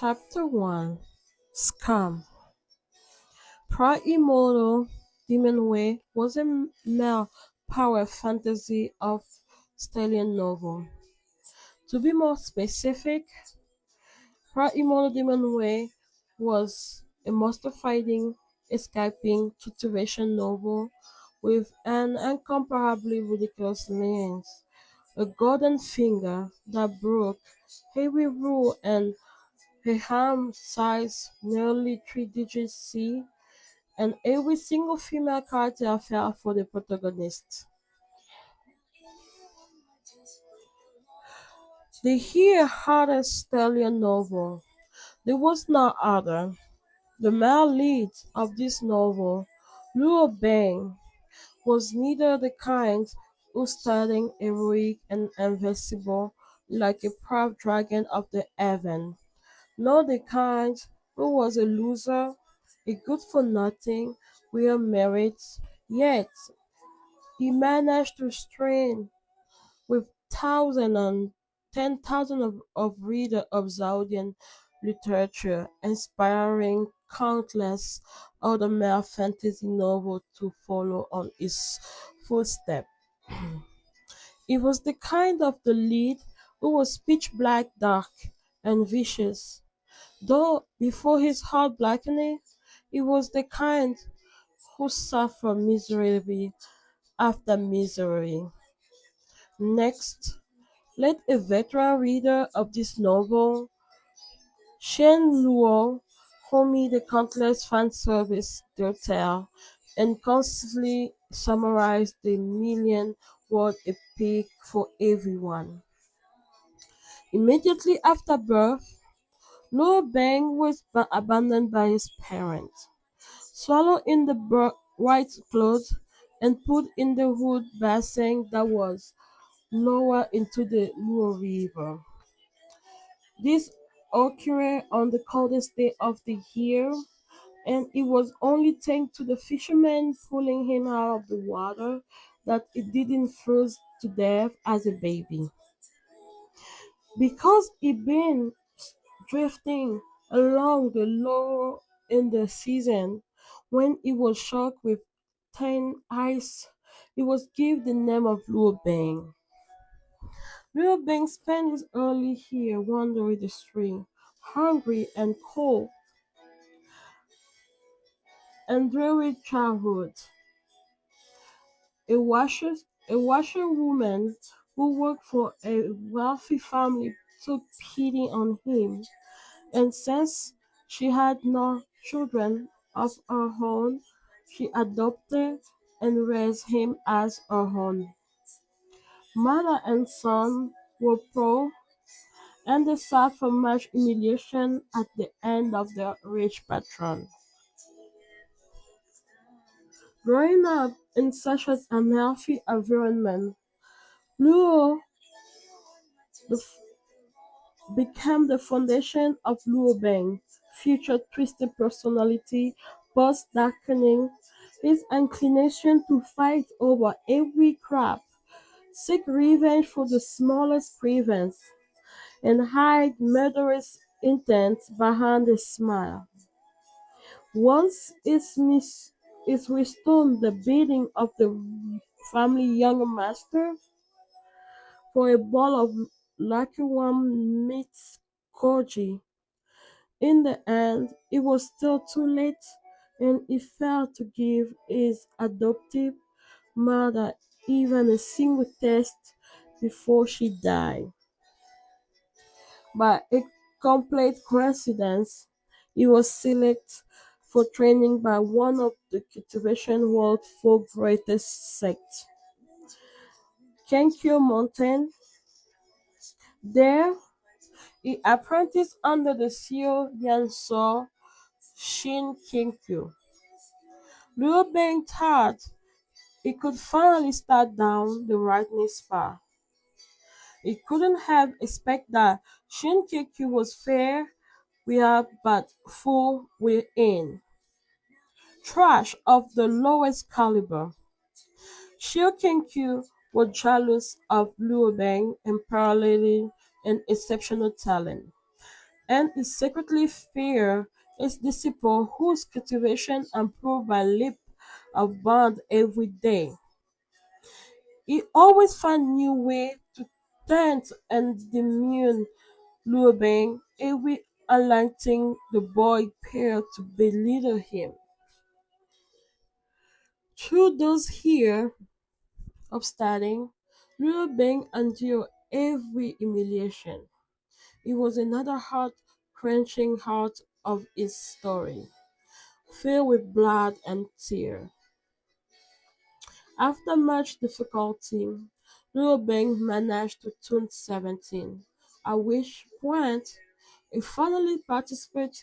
Chapter 1 Scum Pre-immortal Demonway was a male power fantasy of Stallion novel. To be more specific, Pre-immortal Demonway was a monster fighting, escaping situation novel with an incomparably ridiculous lens, a golden finger that broke heavy rule and a ham size nearly 3 digit C, and every single female character fell for the protagonist. The here hardest stallion novel. There was no other. The male lead of this novel, Luo Bang, was neither the kind who studied heroic and invincible like a proud dragon of the heaven, nor the kind who was a loser, a good for nothing, without merit, yet he managed to strain with thousands and 10,000 of readers of Zaudian literature, inspiring countless other male fantasy novels to follow on his footsteps. He was the kind of the lead who was pitch black dark and vicious, though before his heart blackening, he was the kind who suffered miserably after misery. Next, let a veteran reader of this novel, Shen Luo, homie the countless fan service detail, and constantly summarize the million word epic for everyone. Immediately after birth, Luo Bang was abandoned by his parents, swallowed in the white clothes, and put in the wood basin that was lower into the Luo River. This occurred on the coldest day of the year, and it was only thanks to the fishermen pulling him out of the water that it didn't freeze to death as a baby. Because he'd been drifting along the low in the season when it was shocked with thin ice, he was given the name of Luo Bang. Luo Bang spent his early years wandering the stream, hungry and cold, and during childhood. A washerwoman who worked for a wealthy family took pity on him, and since she had no children of her own, she adopted and raised him as her own. Mother and son were poor, and they suffered much humiliation at the hand of their rich patron. Growing up in such an unhealthy environment, Luo the became the foundation of Luo Bang's future twisted personality, post-darkening, his inclination to fight over every crap, seek revenge for the smallest grievance, and hide murderous intent behind a smile. Once is restored the bidding of the family young master for a bowl of lakuam meets koji. In the end, it was still too late, and he failed to give his adoptive mother even a single test before she died. By a complete coincidence, he was selected for training by one of the cultivation world's four greatest sects, Kenkyo Mountain. There, he apprenticed under the Seo Yanso Shin Kyenkyo. Liu Bang thought he could finally start down the rightness path. He couldn't have expected that Shin Kyenkyo was fair without but full within. Trash of the lowest caliber. Shio Kyenkyo was jealous of Liu Bang and paralleling an exceptional talent. and he secretly feared his disciple whose cultivation improved by leap of bond every day. He always found new ways to tempt and demean Liu every unlighting the boy appeared to belittle him. Through those years of studying, Liu Bang endured every humiliation. It was another heart-clenching part of his story, filled with blood and tears. After much difficulty, Liu Bang managed to turn 17, at which point he finally participated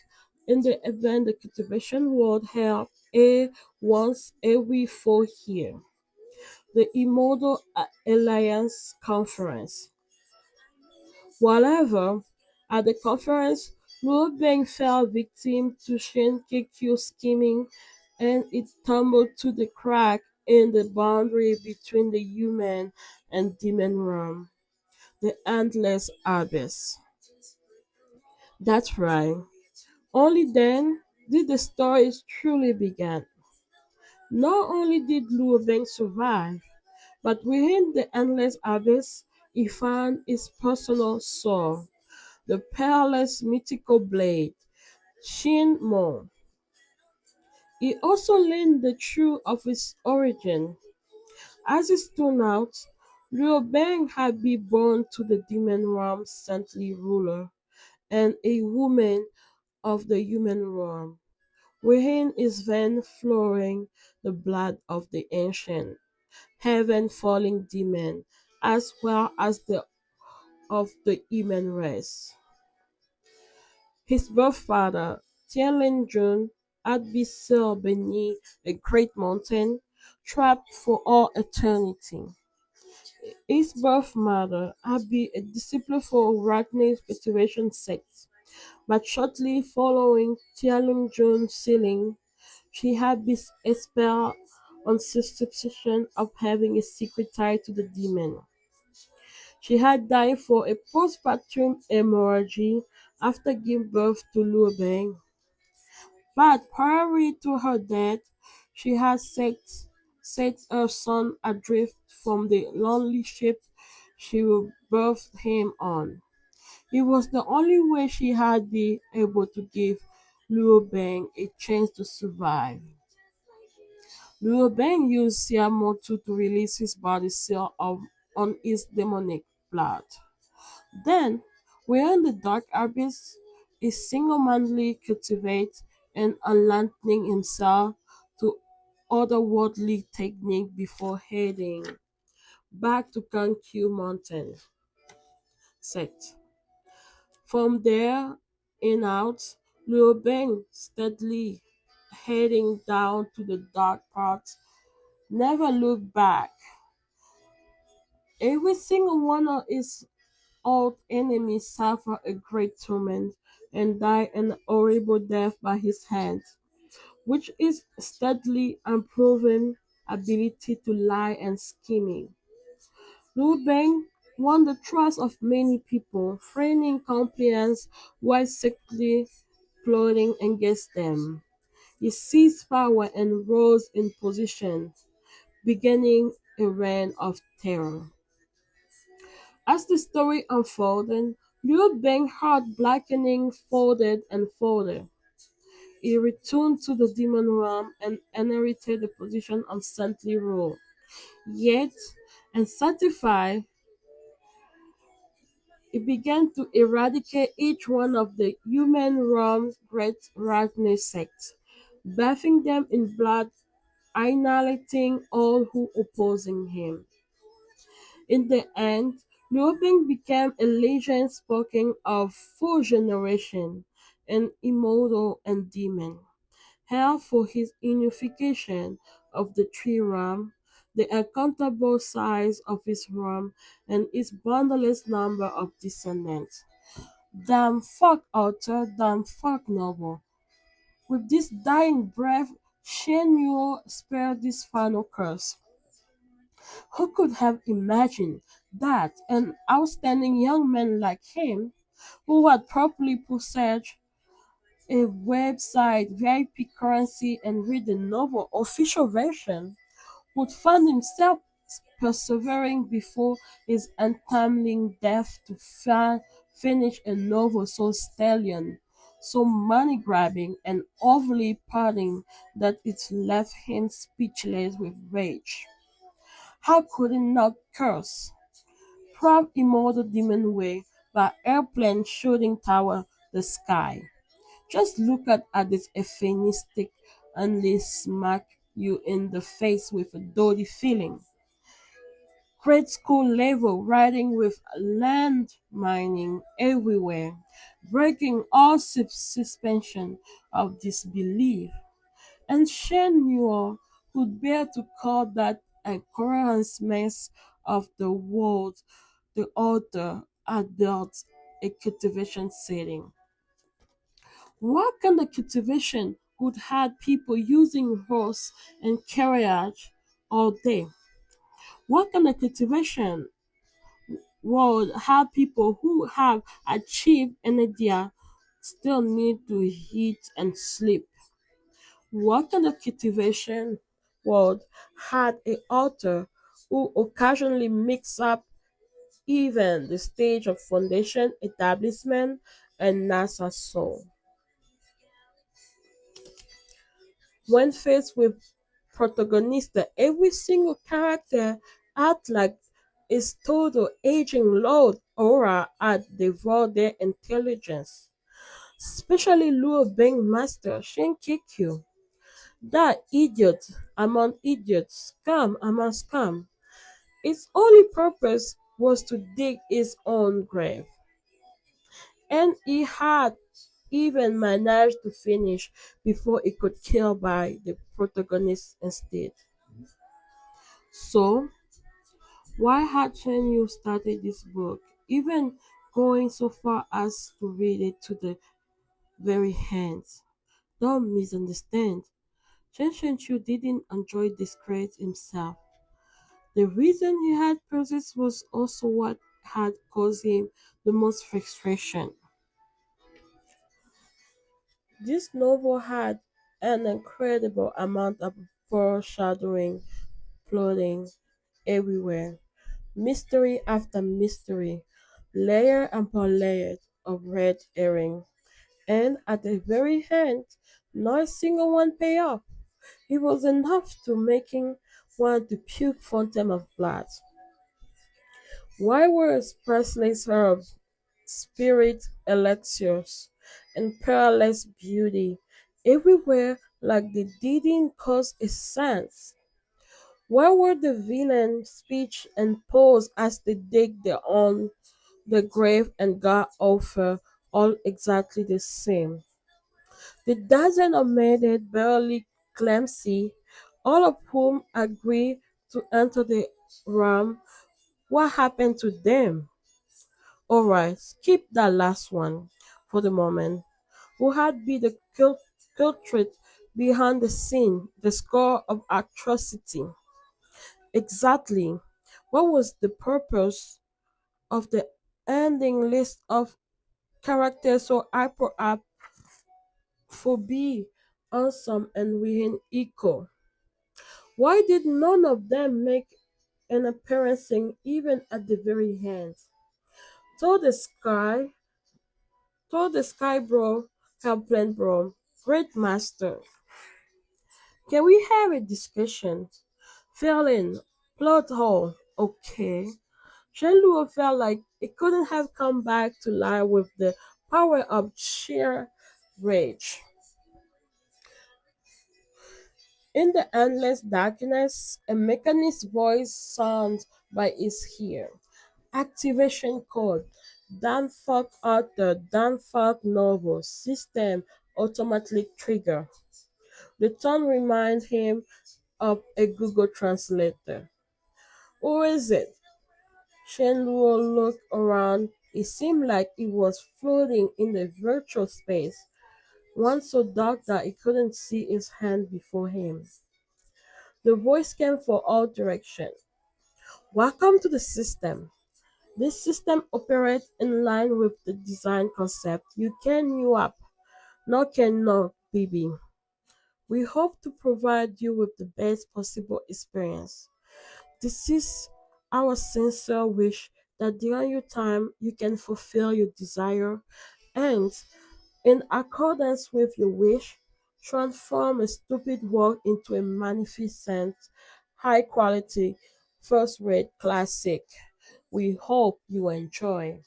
in the event the cultivation world held once every 4 years, the Immortal Alliance Conference. However, at the conference, Liu Bang fell victim to Shen Keku's scheming and it tumbled to the crack in the boundary between the human and demon realm, the endless abyss. That's right. Only then did the story truly begin. Not only did Liu Bang survive, but within the endless abyss, he found his personal soul, the peerless mythical blade, Shin Mo. He also learned the truth of his origin. As it turned out, Liu Bang had been born to the demon realm's saintly ruler and a woman of the human realm, wherein is vein flowing the blood of the ancient, heaven-falling demon, as well as the of the human race. His birth father, Tianlin Jun, had been sealed beneath a great mountain, trapped for all eternity. His birth mother had been a disciple for Ratney's cultivation sect, but shortly following Tianlin Jun's sealing, she had been expelled on suspicion of having a secret tie to the demon. She had died for a postpartum hemorrhage after giving birth to Liu Bang, but prior to her death, she had set her son adrift from the lonely ship she would birth him on. It was the only way she had been able to give Liu Bang a chance to survive. Liu Bang used Siamotu to release his body seal on his demonic blood. Then, within the dark abyss, he single-mindedly cultivates and unlearning himself to otherworldly technique before heading back to Kanku Mountain sect. From there in out, Liu Bang steadily heading down to the dark parts, never looked back. Every single one of his old enemies suffered a great torment and died an horrible death by his hand, which is steadily improving ability to lie and scheming. Liu Bang won the trust of many people, feigning compliance while secretly plotting against them. He seized power and rose in position, beginning a reign of terror. As the story unfolded, Liu Bang's heart blackening folded and folded. He returned to the demon realm and inherited the position of saintly rule. Yet, and sanctified, he began to eradicate each one of the human realm's great Rajne sects, bathing them in blood, annihilating all who opposing him. In the end, Liu became a legend spoken of for generations, an immortal and demon, held for his unification of the three realms, the uncountable size of his realm, and its boundless number of descendants. Damn fuck Arthur, damn fuck Noble. With this dying breath, Shen Yu spared this final curse. Who could have imagined that an outstanding young man like him who had properly processed a website, VIP currency, and read the novel official version, would find himself persevering before his untimely death to finish a novel so stallion, so money grabbing and overly parting that it left him speechless with rage. How could he not curse? Proud immortal demon way by airplane shooting tower the sky. Just look at this euphemistic and they smack you in the face with a dirty feeling. Grade school level writing with land mining everywhere, breaking all suspension of disbelief. And Shen Yuo could bear to call that a coherence mess of the world, the author adult a cultivation setting. What kind of cultivation would have people using horse and carriage all day? What kind of cultivation would have people who have achieved an idea still need to eat and sleep? What kind of cultivation would had a author who occasionally mix up even the stage of foundation, establishment, and NASA soul? When faced with protagonista, every single character acts like its total aging load aura had devoured their intelligence. Especially Luo Beng Master Shin Kikyu, that idiot among idiots, scum among scum. Its only purpose was to dig his own grave. And he had even managed to finish before he could kill by the protagonist instead. So, why had Chen Yu started this book, even going so far as to read it to the very end? Don't misunderstand. Chen Shenshu didn't enjoy disgrace himself. The reason he had persist was also what had caused him the most frustration. This novel had an incredible amount of foreshadowing, plotting everywhere, mystery after mystery, layer upon layer of red herring, and at the very end, not a single one pay off. It was enough to making one to puke fountain of blood. Why were Presley's herbs, spirit elixirs, and peerless beauty everywhere like they didn't cause a sense? Why were the villain speech and pose as they dig their own the grave and God offer all exactly the same? The dozen of maidens barely clumsy, all of whom agree to enter the realm. What happened to them? Alright, skip that last one for the moment. Who had been the culprit behind the scene, the score of atrocity? Exactly. What was the purpose of the ending list of characters so hyper up for B, awesome and within equal? Why did none of them make an appearance even at the very end? Told the sky, told the sky bro, helpline bro, great master. Can we have a discussion? Failing, plot hole, okay. Shenluo felt like it couldn't have come back to life with the power of sheer rage. In the endless darkness, a mechanist's voice sounds by his ear. Activation code. Damn fuck author, damn fuck novel. System automatically trigger. The tone reminds him of a Google translator. Who is it? Shenluo looked around. It seemed like he was floating in a virtual space, one so dark that he couldn't see his hand before him. The voice came from all directions. Welcome to the system. This system operates in line with the design concept. You can you up, no can no, baby. We hope to provide you with the best possible experience. This is our sincere wish that during your time you can fulfill your desire and, in accordance with your wish, transform a stupid work into a magnificent, high quality, first rate classic. We hope you enjoy.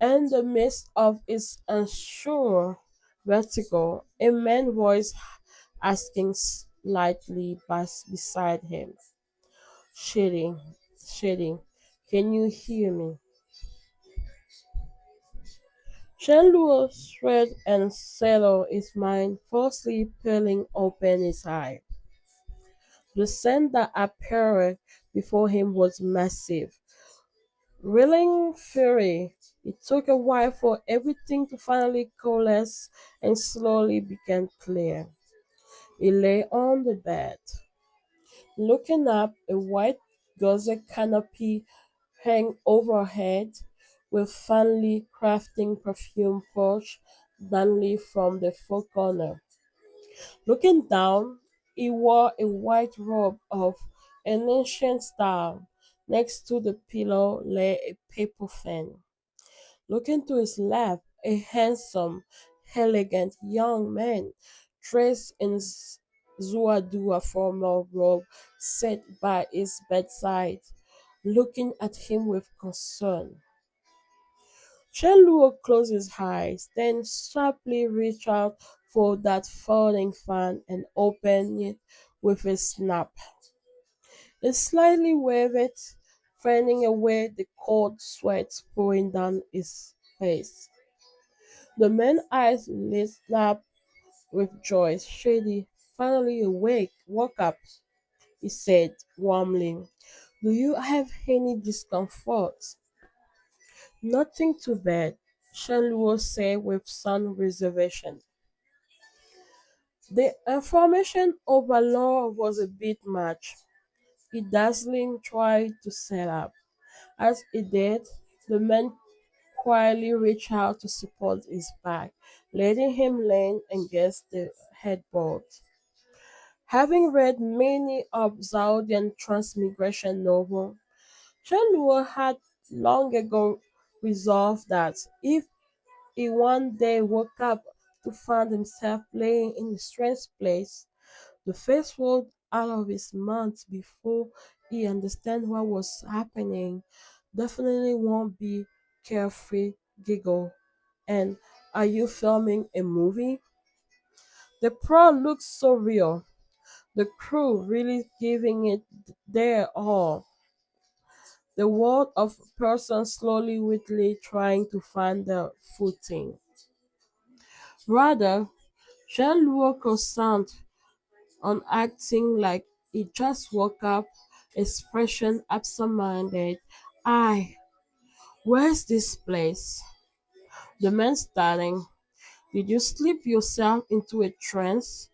In the midst of its unsure vertigo, a man's voice asking slightly beside him, shading, shading, can you hear me? Shenluo shred and settled his mind, falsely peeling open his eye. The scent that appeared before him was massive. Reeling fury, it took a while for everything to finally coalesce and slowly become clear. He lay on the bed, looking up, a white gauze canopy hang overhead, with finely crafting perfume pouch dangling from the four corner. Looking down, he wore a white robe of an ancient style. Next to the pillow lay a paper fan. Looking to his left, a handsome, elegant young man, dressed in Zuadua formal robe, sat by his bedside, looking at him with concern. Shenluo closed his eyes, then sharply reached out for that folding fan and opened it with a snap. He slightly waved it, fanning away the cold sweat pouring down his face. The man's eyes lit up with joy. Shady, finally awake, woke up, he said warmly. Do you have any discomfort? Nothing too bad, Shenluo said with some reservation. The information overload was a bit much. He dazzling tried to set up. As he did, the man quietly reached out to support his back, letting him lean against the headboard. Having read many of Zaudian transmigration novels, Shenluo had long ago resolved that if he one day woke up to find himself laying in a strange place, the face rolled out of his mouth before he understand what was happening. Definitely won't be carefree giggle. And are you filming a movie? The pro looks so real. The crew really giving it their all. The world of person slowly weakly trying to find their footing. Rather, Jean-Louis Croissant on acting like he just woke up, expression absent-minded. I, where's this place? The man starting. Did you sleep yourself into a trance?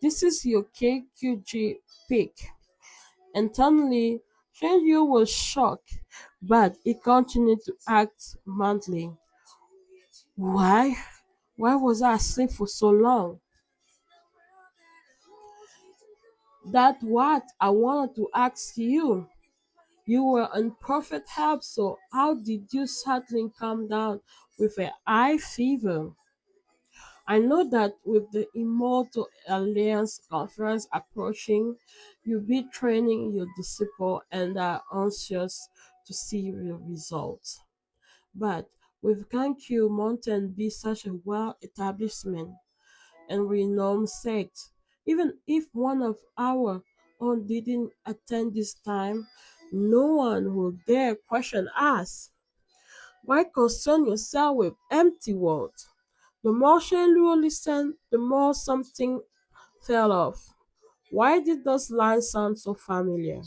This is your KQG peak. Internally, Shenyu was shocked, but he continued to act madly. Why? Why was I asleep for so long? That's what I wanted to ask you. You were in perfect health, so how did you suddenly come down with a high fever? I know that with the Immortal Alliance conference approaching, you'll be training your disciple and are anxious to see your results. But with Gankyu Mountain be such a well establishment and renowned sect, even if one of our own didn't attend this time, no one will dare question us. Why concern yourself with empty words? The more Shenluo listened, the more something fell off. Why did those lines sound so familiar?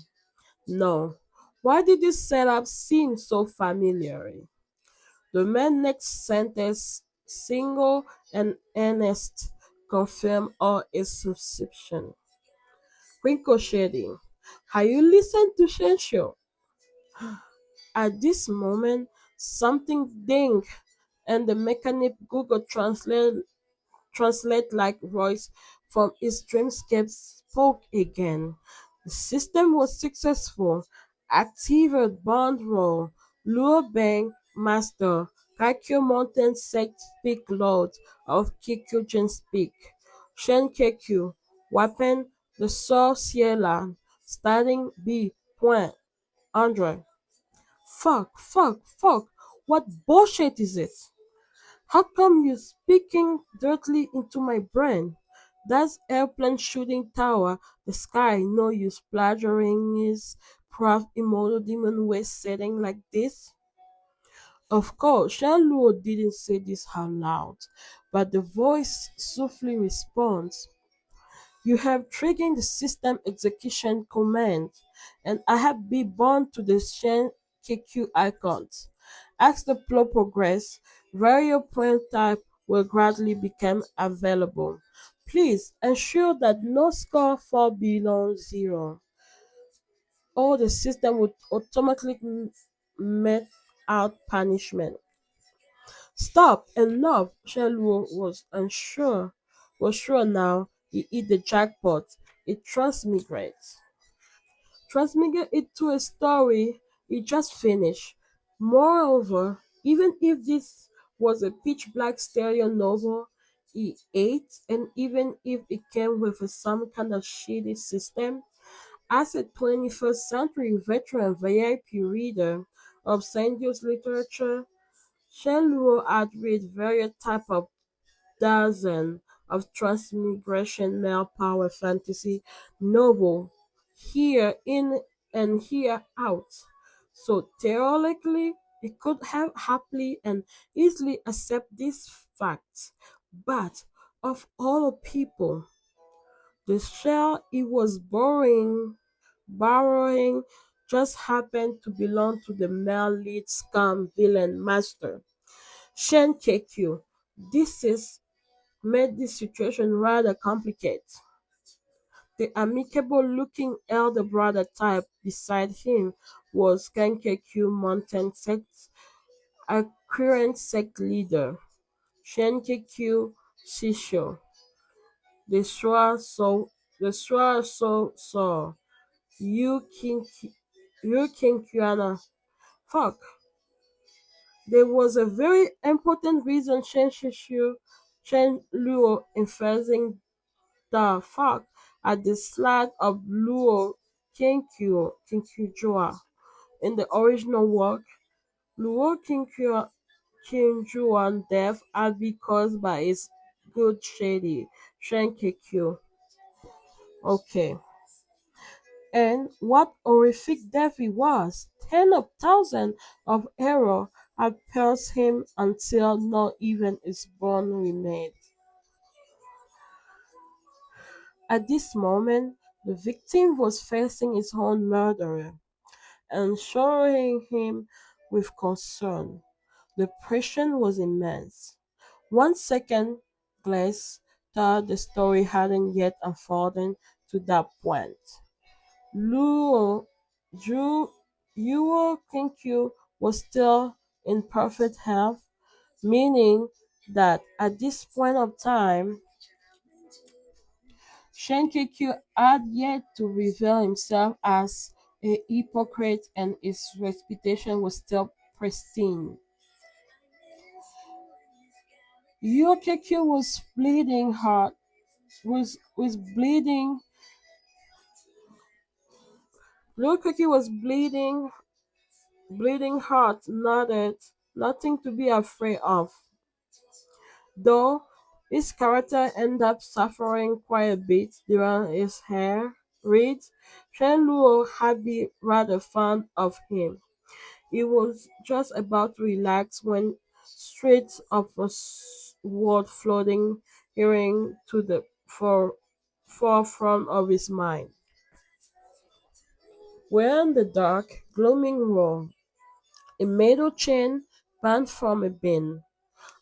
No. Why did this setup seem so familiar? The man's next sentence, single and earnest, confirmed all his suspicion. Ricocheting. Have you listened to Shensho? At this moment, something dinged, and the mechanic Google Translate like voice from its dreamscape spoke again. The system was successful. Activate bond roll. Luo Bang Master. Kaikyo Mountain Sect Speak Lord of Kikujin Speak. Shen Kekyu. Weapon the Sorcerer. Starting B. Point. 100. Fuck, fuck, fuck. What bullshit is it? How come you speaking directly into my brain? That's airplane shooting tower, the sky, no use plagiarizing his prof immortal demon waste setting like this? Of course, Shanluo didn't say this out loud, but the voice softly responds. You have triggered the system execution command, and I have been bound to the Shen KQ icons. As the plot progresses, various point types will gradually become available. Please ensure that no score fall below 0, or the system will automatically met out punishment. Stop! Enough! Shenluo was sure now he hit the jackpot. It transmigrate it to a story he just finished. Moreover, even if this was a pitch black stereo novel he ate, and even if it came with some kind of shitty system, as a 21st century veteran VIP reader of Sandios literature, Shenluo had read various types of dozen of transmigration male power fantasy novel here in and here out. So theoretically, he could have happily and easily accept this fact. But of all people, the shell he was borrowing just happened to belong to the male lead scum villain master, Shen Kekyu. This is made this situation rather complicated. The amicable-looking elder brother type beside him was Kankekyu Mountain Sect's current sect leader, Shenkekyu Shisho, the Shwa So Yu Kinkyana. Fuck. There was a very important reason Shen Luo emphasizing the fact at the start of Luo Kinkujua. In the original work, Luo Kinjuan death had been caused by his good shady Shenkekyu. Okay. And what horrific death it was! Ten of thousands of arrows had pierced him until not even his bone remained. At this moment, the victim was facing his own murderer and showering him with concern. The pressure was immense. 1 second glance thought the story hadn't yet unfolded to that point. Luo Ju Yuo Kinkyu was still in perfect health, meaning that at this point of time Shen-Kekyu had yet to reveal himself as a hypocrite and his reputation was still pristine. Yuo-Kekyu was bleeding hard was bleeding Yuo-Kekyu was bleeding heart nodded, nothing to be afraid of. Though his character ended up suffering quite a bit during his hair read, Shen Luo had been rather fond of him. He was just about to relax when streets of a word flooding hearing to the forefront of his mind. Where in the dark, glooming room, a metal chain bent from a bin.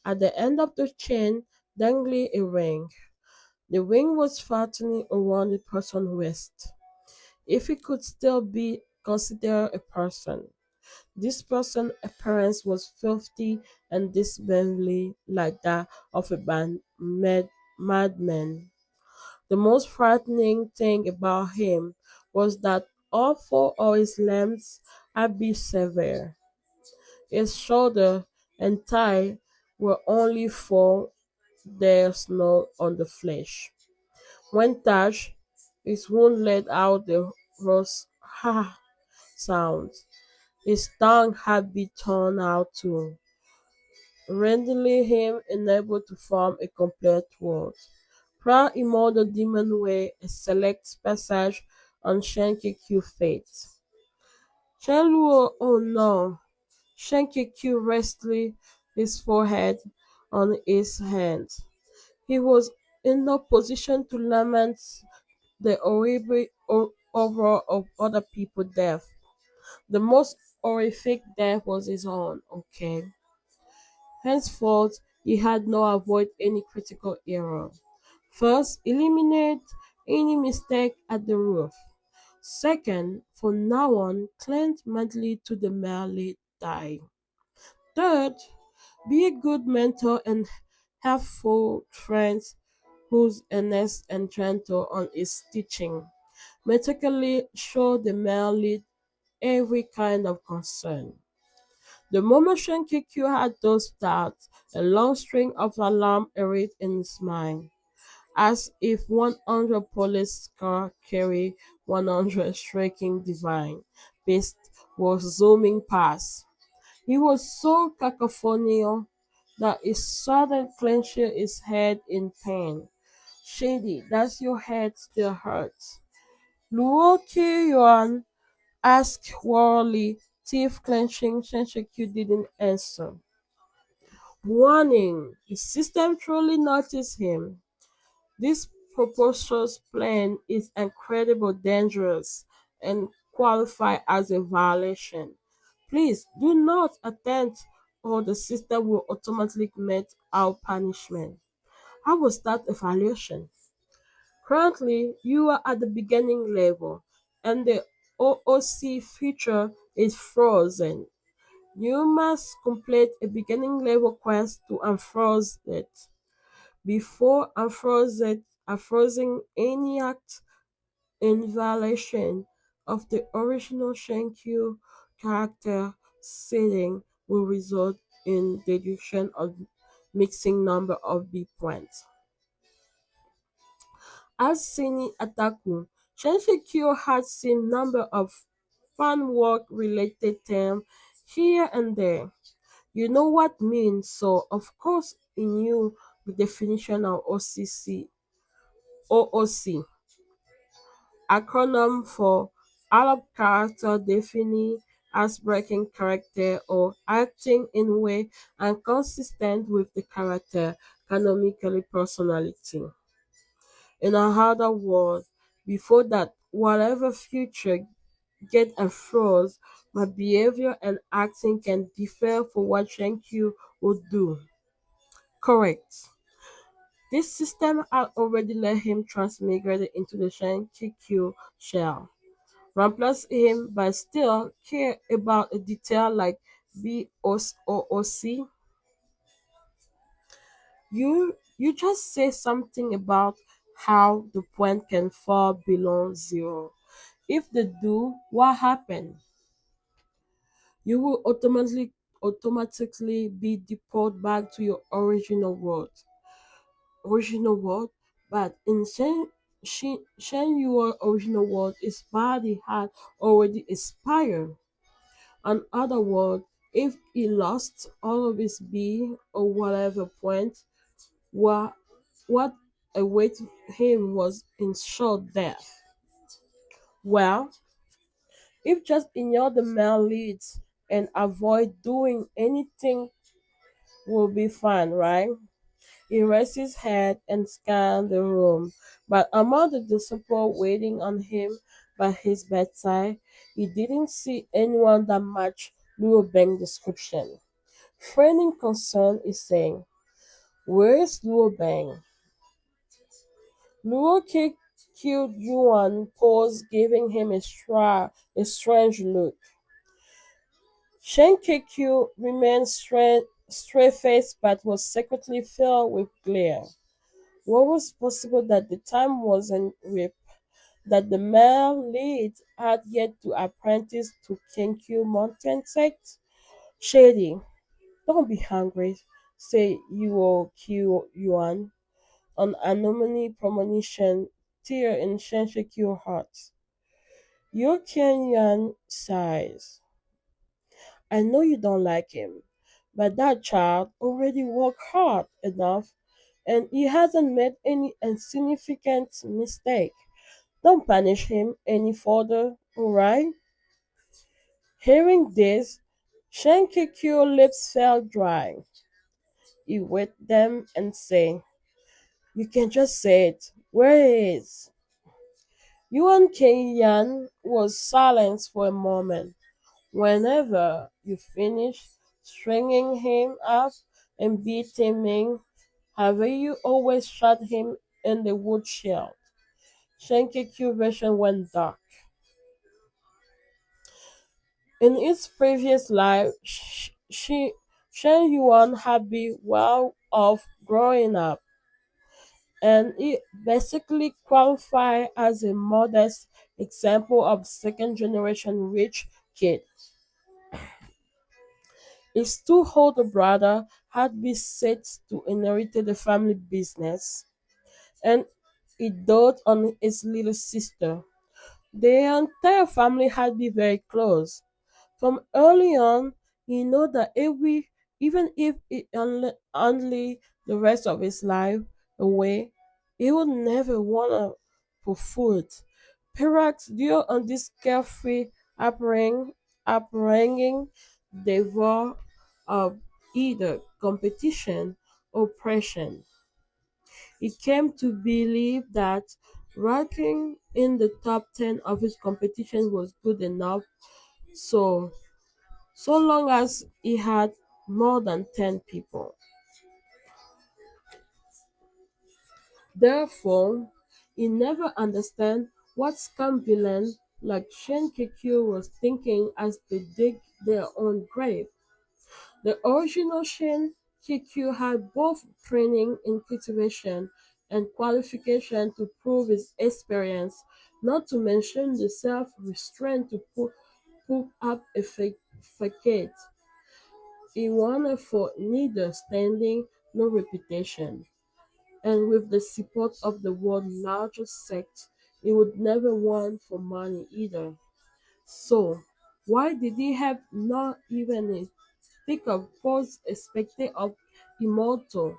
At the end of the chain dangled a ring. The ring was fastened around the person's waist. If he could still be considered a person. This person's appearance was filthy and distinctly like that of a madman. The most frightening thing about him was that all four of his limbs had been severed. His shoulder and thigh were only four, there's no on the flesh. When touched, his wound let out the hoarse ha sound. His tongue had been torn out too, rendering him unable to form a complete word. Proud immortal demon were a select passage on Shenkiku fate. Chenluo, oh no! Shenkiku rested his forehead on his hand. He was in no position to lament the horrible horror of other people's death. The most horrific death was his own, okay? Henceforth, he had now avoid any critical error. First, eliminate any mistake at the root. Second, from now on, cling madly to the merely die. Third, be a good mentor and helpful friend who's earnest and gentle on his teaching. Methodically show the male lead every kind of concern. The moment Shinkiku had those thoughts, a long string of alarm erased in his mind, as if 100 police cars carry 100 striking divine beasts was zooming past. He was so cacophonical that he suddenly clenched his head in pain. Shady, does your head still hurt? Luo Yuan asked warily, teeth clenching. Shenshikyu didn't answer. Warning! The system truly noticed him. This preposterous plan is incredibly dangerous and qualify as a violation. Please do not attempt or the system will automatically meet our punishment. How was that a violation? Currently, you are at the beginning level and the OOC feature is frozen. You must complete a beginning level quest to unfreeze it. Before unfreezing any act in violation of the original Shenkyu character setting will result in deduction of mixing number of B points. As Sini Ataku, Shinshikyo had seen number of fan work related terms here and there. You know what means, so of course he knew the definition of OOC, acronym for out of character defined as breaking character or acting in way inconsistent with the character canonically personality. In other words, before that, whatever future get unfroze, my behavior and acting can differ for what Shenkyu would do. Correct. This system had already let him transmigrate into the Shenkyu shell. Replace him but still care about a detail like BOOC. You just say something about how the point can fall below zero. If they do, what happened? You will automatically be deported back to your original world. But in Shen Yu's original world, his body had already expired. In other words, if he lost all of his B or whatever point, what what awaited him was in short death. Well, if just ignore the male leads and avoid doing anything will be fine, right? He raised his head and scanned the room, but among the support waiting on him by his bedside, he didn't see anyone that matched Luo Beng's description. Feigning concern is saying, "Where's Luo Beng?" Luo killed Yuan, paused, giving him a strange look. Shenkiku remained straight-faced but was secretly filled with glare. What was possible that the time wasn't ripe, that the male lead had yet to apprentice to Kenkyu mountain sect? Shady, don't be hungry, say Yuo Q Yuan, an anomaly premonition tear in Shenshikyo heart. Yu Yuan sighs. I know you don't like him, but that child already worked hard enough and he hasn't made any insignificant mistake. Don't punish him any further, alright? Hearing this, Shankikyo's lips felt dry. He wet them and said, you can just say it. Where is? Yuan Kenyan was silent for a moment. Whenever you finish stringing him up and beating him, have you always shot him in the woodshed? Shenkiku version went dark. In its previous life, Shen Yuan had been well off growing up, and it basically qualified as a modest example of second generation rich kid. His two older brother had been set to inherit the family business, and he doted on his little sister. The entire family had been very close. From early on, he knew that even if it only the rest of his life away, he would never want for food. Perhaps due on this carefree upbringing, devoid of either competition or pressure. He came to believe that ranking in the top 10 of his competition was good enough, so long as he had more than 10 people. Therefore, he never understand what scum villain like Shen Kikyu was thinking as they dig their own grave. The original Shen Kikyu had both training in cultivation and qualification to prove his experience, not to mention the self-restraint to put up a facade. He wanted for neither standing nor reputation, and with the support of the world's largest sect, he would never want for money either. So, why did he have not even a think of pose expected of immortal?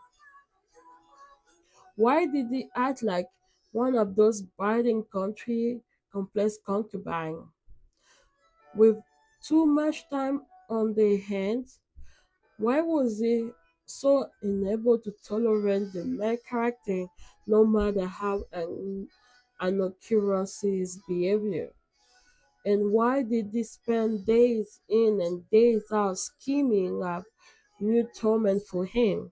Why did he act like one of those biting country complex concubine with too much time on their hands? Why was he so unable to tolerate the main character no matter how innocuous his behavior? And why did he spend days in and days out scheming up new torment for him,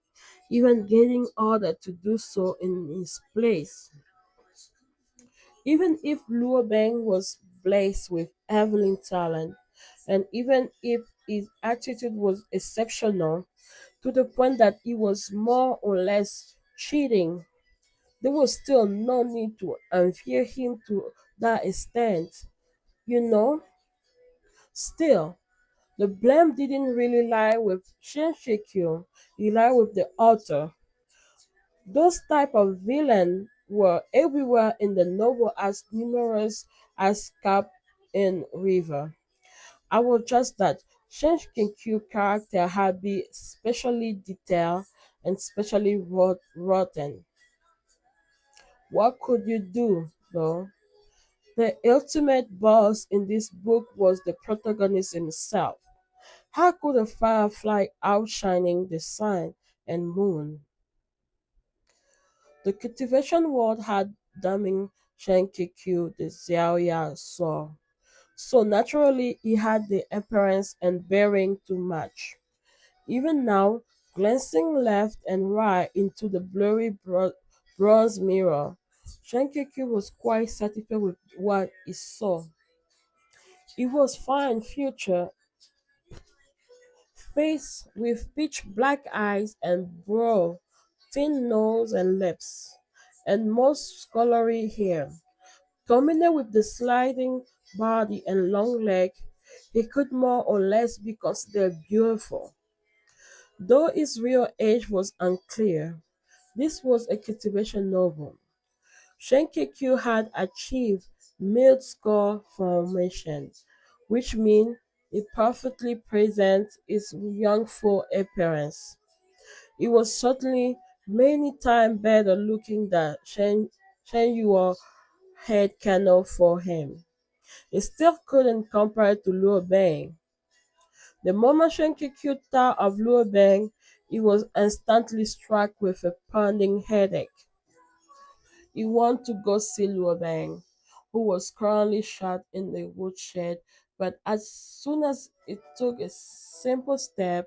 even getting ordered to do so in his place? Even if Luo Beng was blessed with heavenly talent, and even if his attitude was exceptional, to the point that he was more or less cheating, there was still no need to envy him to that extent. You know, still, the blame didn't really lie with Shin Shikyu, it lied with the author. Those type of villains were everywhere in the novel as numerous as Cap in River. I was just that Shinkin-Q character had been specially detailed and specially rotten. What could you do, though? The ultimate boss in this book was the protagonist himself. How could a firefly outshining the sun and moon? The cultivation world had damning Shinkin-Q the Xiaoya saw. So naturally he had the appearance and bearing to match. Even now, glancing left and right into the blurry bronze mirror, Shankiki was quite satisfied with what he saw. It was fine future face with pitch black eyes and brow, thin nose and lips, and most scholarly hair. Combined with the sliding body and long leg, he could more or less be considered beautiful. Though his real age was unclear, this was a cultivation novel. Shenkekyu had achieved mid-score formation, which means it perfectly presents his youthful appearance. He was certainly many times better looking than Shen Yuo had canoed for him. He still couldn't compare to Luo Bang. The moment Shenkekyu thought of Luo Bang, he was instantly struck with a pounding headache. He wanted to go see Luo Bang, who was currently shot in the woodshed, but as soon as he took a simple step,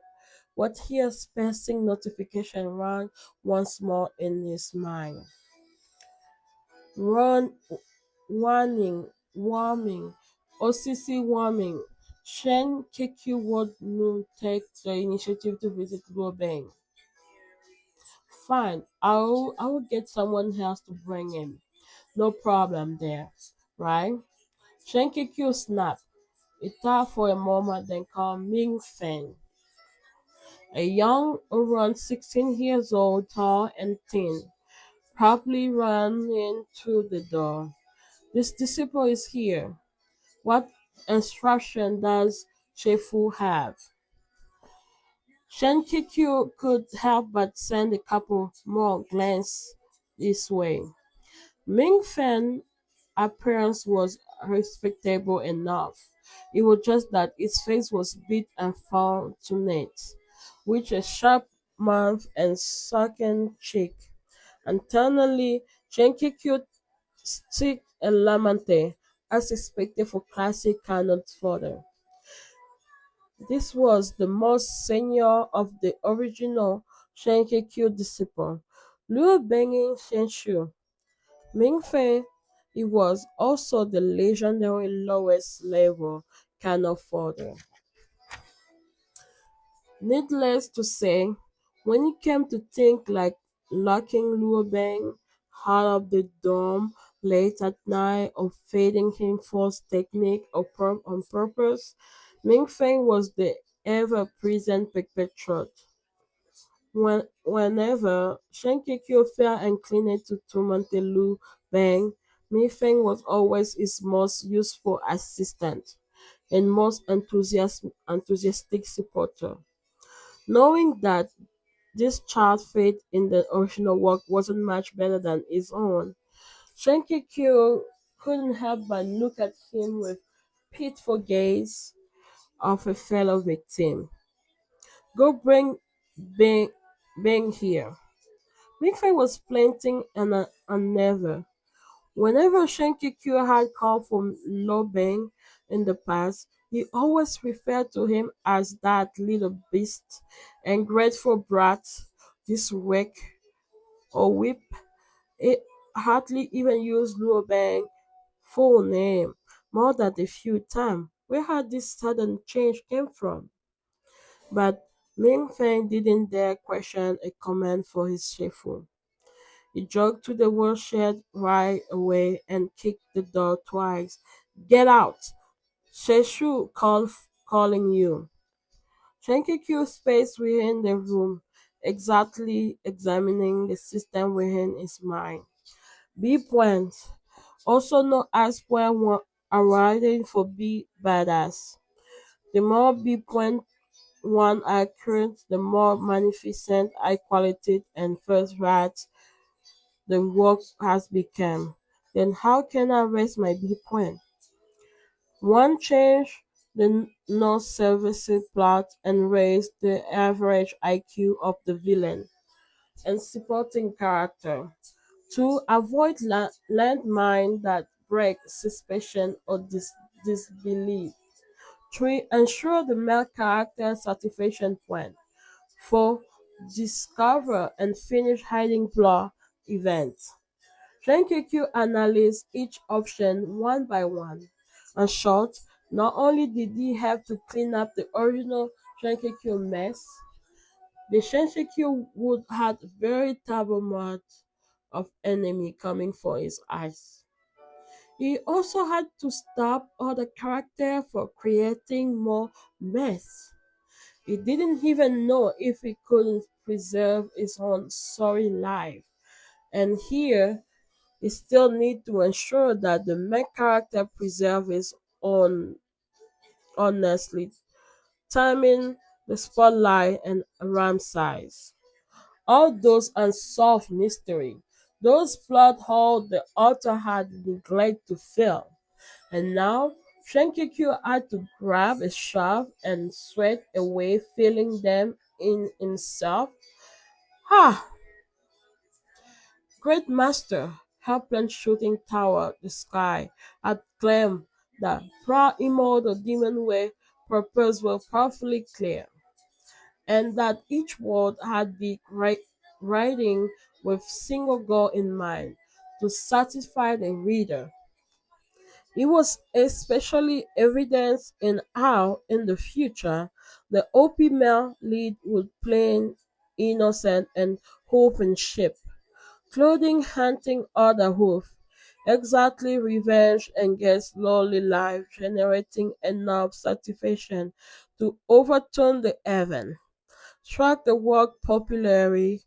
what hears passing notification rang once more in his mind. Run, warming, OCC warming. Shen Kikyu would no take the initiative to visit Luo Bang. Fine, I will get someone else to bring him. No problem there, right? Shen Kikyu snapped. He thought for a moment, then called Ming Fen, a young, around 16 years old, tall and thin, promptly ran in through the door. This disciple is here. What instruction does Shefu have? Shen Kikyu could help but send a couple more glances this way. Ming Fen's appearance was respectable enough. It was just that his face was big and fortunate, with a sharp mouth and sunken cheek. Internally, Shen Kikyu stick and Lamante, as expected for classic canon fodder. This was the most senior of the original Shenkekyu disciple. Liu Benging Shenshu Mingfei, he was also the legendary lowest level canon fodder. Needless to say, when it came to things like locking Luo Bang out of the dome late at night or feeding him false technique on purpose, Ming Feng was the ever-present perpetrator. Whenever Shen Kikyo felt inclined to torment Lu Bang, Ming Feng was always his most useful assistant and most enthusiastic supporter. Knowing that this child's fate in the original work wasn't much better than his own, Shenkikyo couldn't help but look at him with pitiful gaze of a fellow victim. Go bring Bing, Bing here. Mingfei was planting and never. Whenever Shenkikyo had called for Lo Bing in the past, he always referred to him as that little beast, ungrateful brat, this wreck or whip. He hardly even used Luo Bang's full name more than a few times. Where had this sudden change came from? But Ming Feng didn't dare question a command for his Shifu. He jogged to the woodshed right away and kicked the door twice. Get out! Sheshu calling you. Shenkiku spaced within the room, exactly examining the system within his mind. B point, also known as point one, arriving for B badass. The more B point one accurate, the more magnificent, high quality, and first rate the work has become. Then how can I raise my B point? One change the non-service plot and raise the average IQ of the villain and supporting character. Two, avoid landmine that break suspicion or disbelief. Three, ensure the male character satisfaction point. Four, discover and finish hiding plot events. Then QQ analyze each option one by one. In short, Not only did he have to clean up the original Shankakyo mess, the Shankakyo would had very terrible amount of enemy coming for his eyes. He also had to stop other characters for creating more mess. He didn't even know if he could preserve his own sorry life. And here, he still need to ensure that the main character preserve his own honestly, timing the spotlight and Ramses. All those unsolved mystery, those plot holes the author had neglected to fill. And now Shinkiku had to grab a shaft and sweat away, filling them in himself. Ha! Great Master, helpless shooting toward the sky, had claimed that proud immortal demon way purpose were powerfully clear, and that each word had the right writing with single goal in mind to satisfy the reader. It was especially evident in how, in the future, the OP male lead would play innocent and open ship, clothing hunting other hoof, exactly revenge and get slowly life generating enough satisfaction to overturn the heaven. Struck the work popularity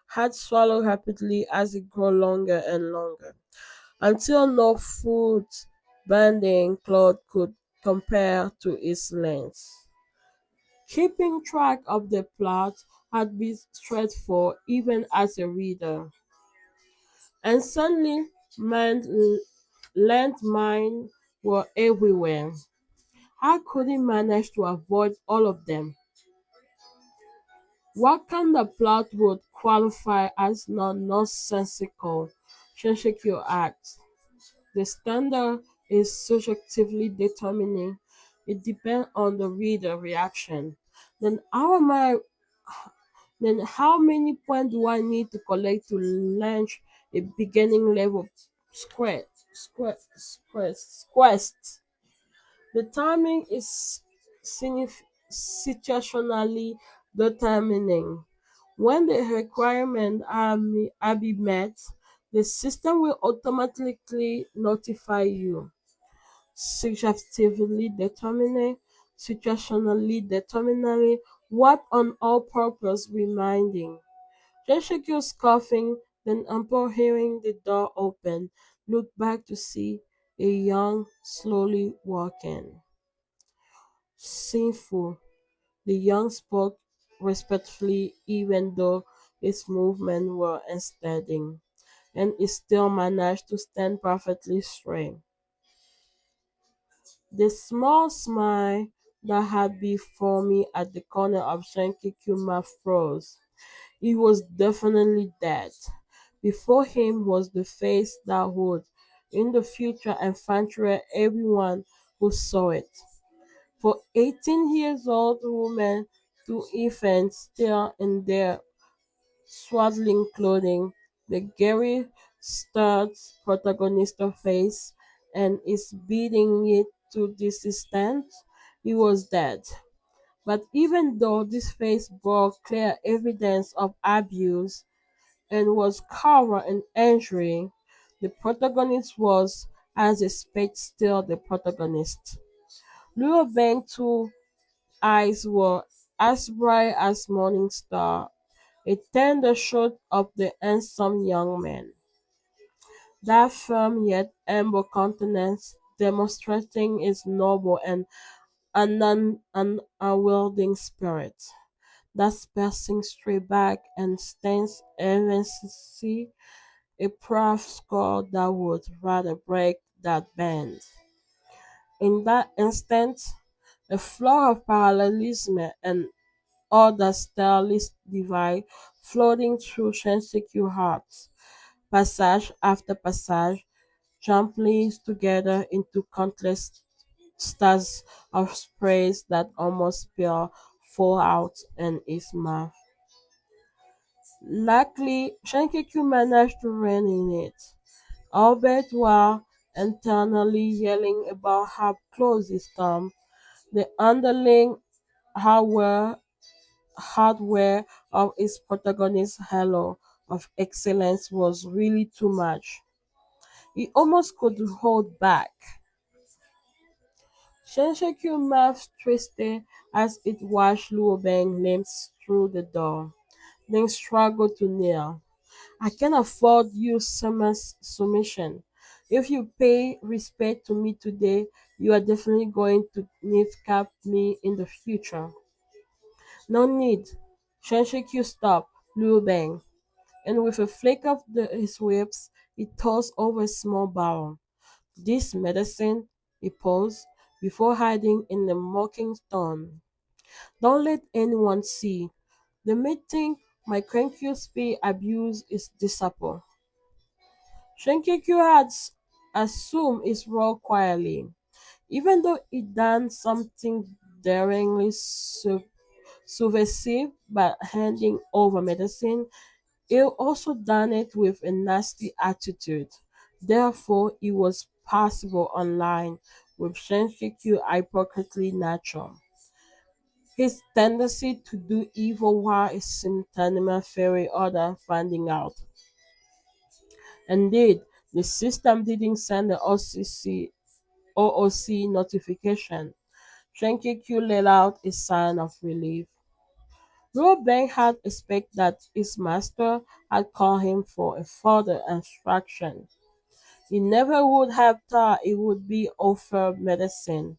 had swallowed rapidly as it grew longer and longer until no foot bending cloth could compare to its length. Keeping track of the plot had been stressful even as a reader, and suddenly landmines were everywhere. How could he manage to avoid all of them? What kind of plot would qualify as nonsensical? Shinshikyo asked. The standard is subjectively determining. It depends on the reader reaction. Then how am I then how many points do I need to collect to launch a beginning level quest? The timing is situationally determining. When the requirements are be met, the system will automatically notify you. Subjectively determining, situationally determining, what on all purpose reminding. Jessica scoffing, then upon hearing the door open, looked back to see a young slowly walking. Sinful. The young spoke respectfully even though his movements were unsteady, and he still managed to stand perfectly straight. The small smile that had been forming at the corner of Shanki's mouth froze. He was definitely dead. Before him was the face that would, in the future, infatuate everyone who saw it. For 18 years old women to infants still in their swaddling clothing, the Gary starts protagonist's face and is beating it to this extent. He was dead. But even though this face bore clear evidence of abuse and was covered in injury, the protagonist was, as expected, still the protagonist. Liu Bang too eyes were as bright as morning star, a tender shot of the handsome young man. That firm yet humble countenance, demonstrating his noble and unyielding spirit. That piercing straight back and stance evidency a proud score that would rather break that bend. In that instant, a flow of parallelism and other stylistic device floating through Shinsekyu's heart, passage after passage, jumbling together into countless stars of praise that almost spill fall out in his mouth. Luckily, Shinkeku managed to rein in it, albeit while internally yelling about how close he's come. The underlying hardware hardware of his protagonist's halo of excellence was really too much. He almost could hold back. Shensekyu's mouth twisted as it watched Luo Bang limps through the door, then struggled to kneel. I can afford your submission. If you pay respect to me today, you are definitely going to kneecap me in the future. No need. Shenshikyu stopped Liu Bang, and with a flick of his whips, he tossed over a small barrel. This medicine, he paused, before hiding in the mocking tone. Don't let anyone see. The may think my Krenkyu speed abuse is disciple. Shenkikyu had assumed his role quietly, even though he done something daringly subversive by handing over medicine. He also done it with a nasty attitude. Therefore, he was passable online with Shenkikyu hypocritically natural. His tendency to do evil while his simultaneous fairy order finding out. Indeed, the system didn't send the OOC notification. Shenkikyu let out a sign of relief. Ruobeng had expected that his master had called him for a further instruction. He never would have thought he would be offered medicine.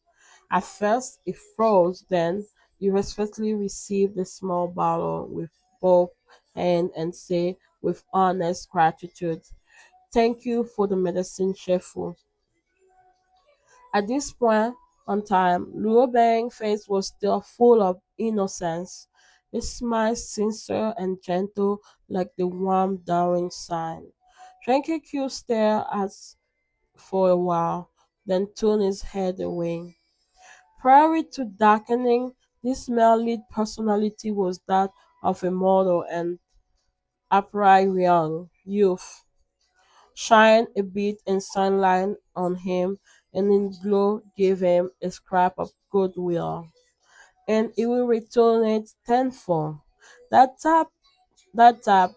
At first he froze, then he respectfully received the small bottle with both hands and said with honest gratitude, "Thank you for the medicine, Shefu." At this point on time, Luo Bang's face was still full of innocence, his smile sincere and gentle like the warm dawning sun. Tranquil Q stared at for a while, then turned his head away. Prior to darkening, this male-lead personality was that of a model and upright young youth. Shine a bit in sunlight on him, and in glow gave him a scrap of goodwill, and he will return it tenfold. That tap, that tap,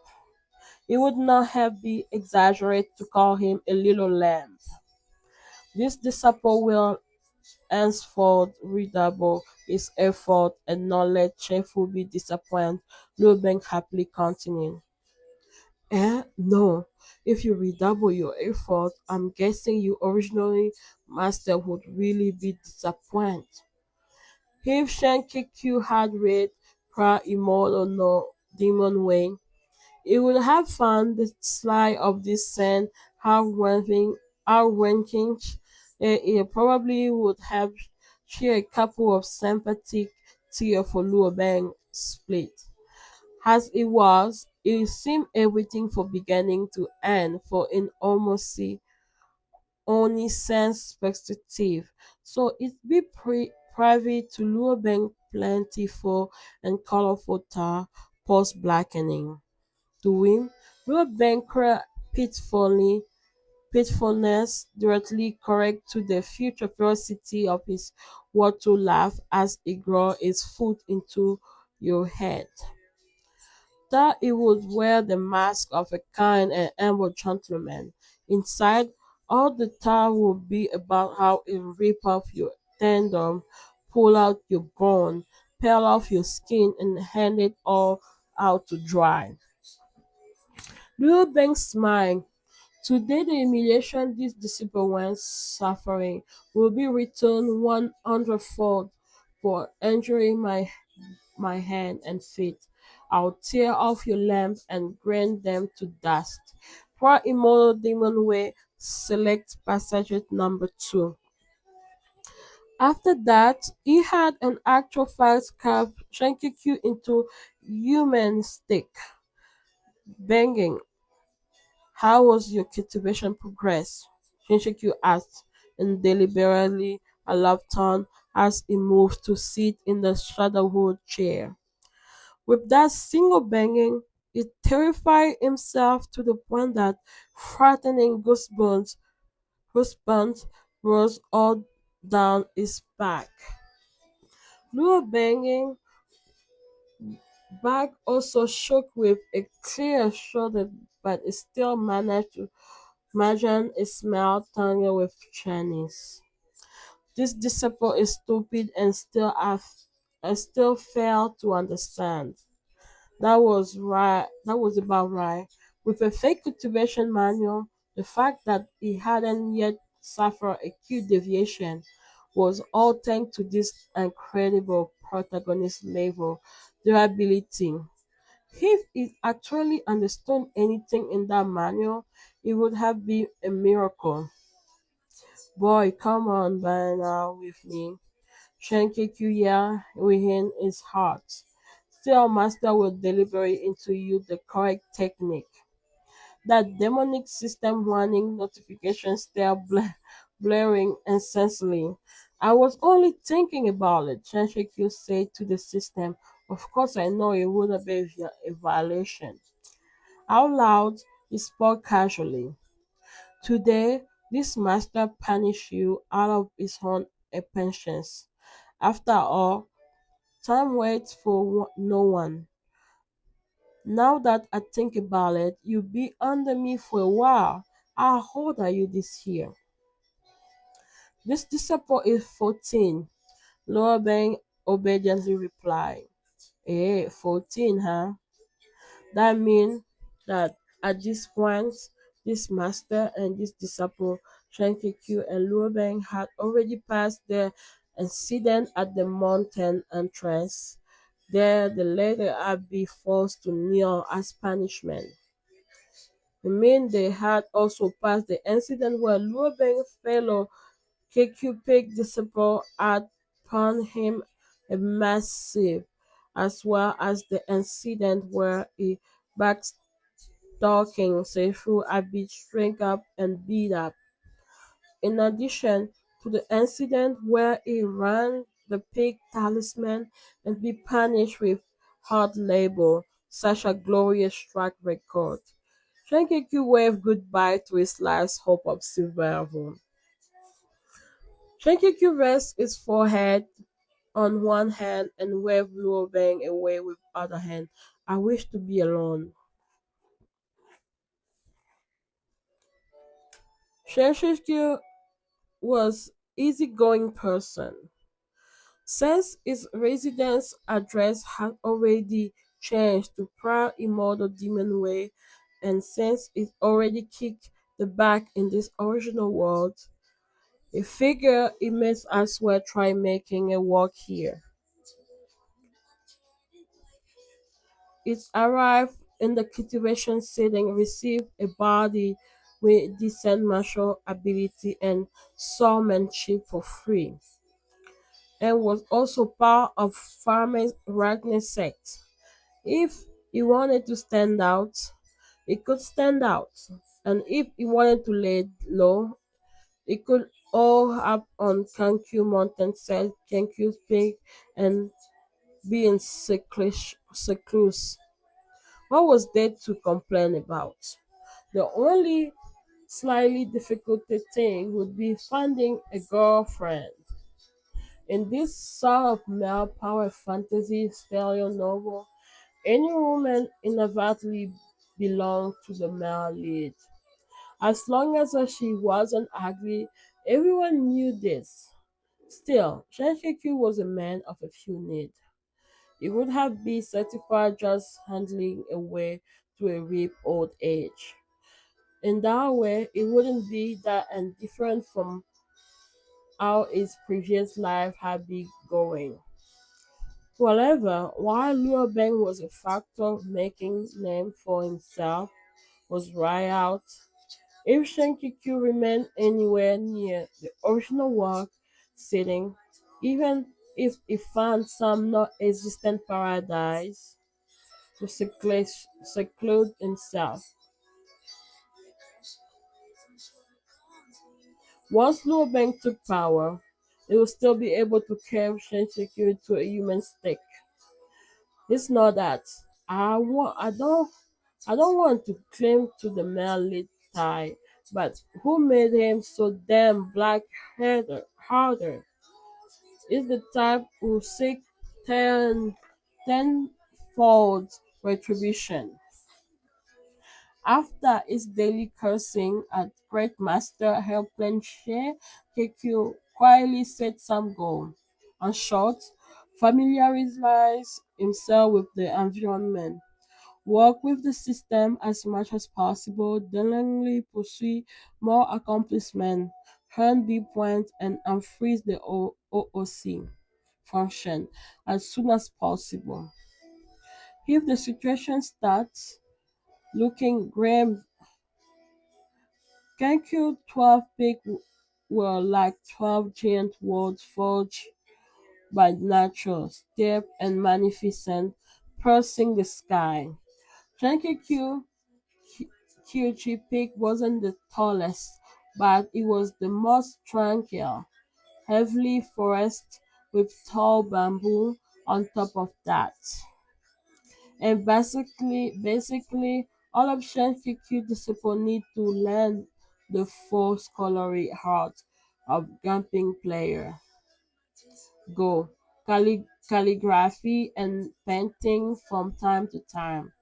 it would not have been exaggerated to call him a little lamb. This disciple will henceforth redouble his effort and not let shameful be disappointed. Lubank happily continued. No. If you redouble your effort, I'm guessing you originally master would really be disappointed. If Shankiku had read Pra Immortal no Demon Way, he would have found the sly of this scent heart-wrenching, and he probably would have shed a couple of sympathetic tears for Luo Bang split. As it was, it seemed everything from beginning to end for an almost only sense perspective. So it be private to lure bank plentiful and colorful tar post blackening. To him, lure bank pitifulness directly correct to the future ferocity of his water laugh as he grow his foot into your head. That he would wear the mask of a kind and able gentleman. Inside, all the time would be about how he rip off your tendon, pull out your bone, peel off your skin, and hand it all out to dry. Liu Beng smiled. Today, the humiliation this disciple went suffering will be returned 100-fold for injuring my hand and feet. I'll tear off your lamp and grind them to dust. Poor immortal demon way, select passage number 2. After that, he had an actual fight carved Shankiku into human stick. Banging. How was your cultivation progress? Shinshikyu asked in deliberately a loud tone as he moved to sit in the shadowwood chair. With that single banging, it terrified himself to the point that frightening goosebumps response was all down his back. Luo banging back also shook with a clear shoulder, but it still managed to imagine a smile tangled with Chinese. This disciple is stupid and I still fail to understand. That was right. That was about right. With a fake cultivation manual, the fact that he hadn't yet suffered acute deviation was all thanks to this incredible protagonist level durability. If he actually understood anything in that manual, it would have been a miracle. Boy, come on by now with me. Shankiku within his heart. Still, Master will deliver into you the correct technique. That demonic system running notifications still blaring incessantly. I was only thinking about it, Shankiku said to the system. Of course, I know it wouldn't be a violation. Out loud, he spoke casually. Today, this master punished you out of his own impatience. After all, time waits for no one. Now that I think about it, you'll be under me for a while. How old are you this year? This disciple is 14. Laura Bang obediently replied. 14, huh? That means that at this point, this master and this disciple, Shankikyu and Luobeng, had already passed the incident at the mountain entrance. There, the latter had been forced to kneel as punishment. It means they had also passed the incident where Luobeng's fellow KQ disciple had upon him a massive, as well as the incident where he backstabbed talking Seifu had been shrink up and beat up. In addition to the incident where he ran the pig talisman and be punished with hard labor, such a glorious track record. Shankiku waved goodbye to his last hope of survival. Shankiku rests his forehead on one hand and waved Luo Bang away with other hand. I wish to be alone. Shankiku was easygoing person. Since his residence address had already changed to Prior Immortal Demon Way, and since it already kicked the back in this original world, I figure it may as well try making a walk here. It arrived in the cultivation setting, received a body with decent martial ability and swordsmanship for free, and was also part of Farmer's Ragnar sect. If he wanted to stand out, he could stand out. And if he wanted to lay low, he could all up on Kankyu mountainside, Kankyu's peak, and be in seclusion. What was there to complain about? The only slightly difficult thing would be finding a girlfriend. In this sort of male power fantasy stereo novel, any woman inadvertently belonged to the male lead. As long as she wasn't ugly, everyone knew this. Still, Shinshiki was a man of a few needs. He would have been certified just handling a way to a ripe old age. In that way, it wouldn't be that indifferent from how his previous life had been going. However, while Luo Beng was a factor making name for himself, was right out. If Shinkiku remained anywhere near the original work setting, even if he found some non-existent paradise to seclude himself, once Luo Beng took power, he would still be able to carve Shinkiku to a human stick. It's not that I don't want to claim to the male lead tie, But who made him so damn harder? Is the type who seek tenfold retribution. After his daily cursing at Great Master Helplenshire, KQ quietly set some goal. In short, familiarize himself with the environment, work with the system as much as possible, diligently pursue more accomplishment, earn B points, and unfreeze the OOC function as soon as possible. If the situation starts looking grim, Genku 12 peaks were like 12 giant worlds forged by nature, steep and magnificent, piercing the sky. Genku Kyuchi Peak wasn't the tallest, but it was the most tranquil, heavily forested with tall bamboo on top of that. And basically, all of Shankiku discipline need to learn the full scholarly art of gambling player. Go calligraphy and painting from time to time.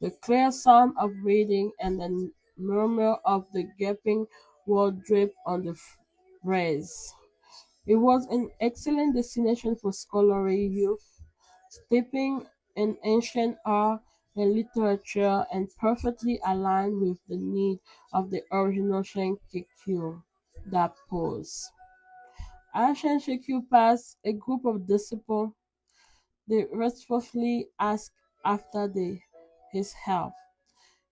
The clear sound of reading and the murmur of the gaping word drip on the phrase. It was an excellent destination for scholarly youth, steeping in ancient art and literature and perfectly aligned with the need of the original Shenkikyu that pose. As Shenkikyu passed a group of disciples, they respectfully asked after his health,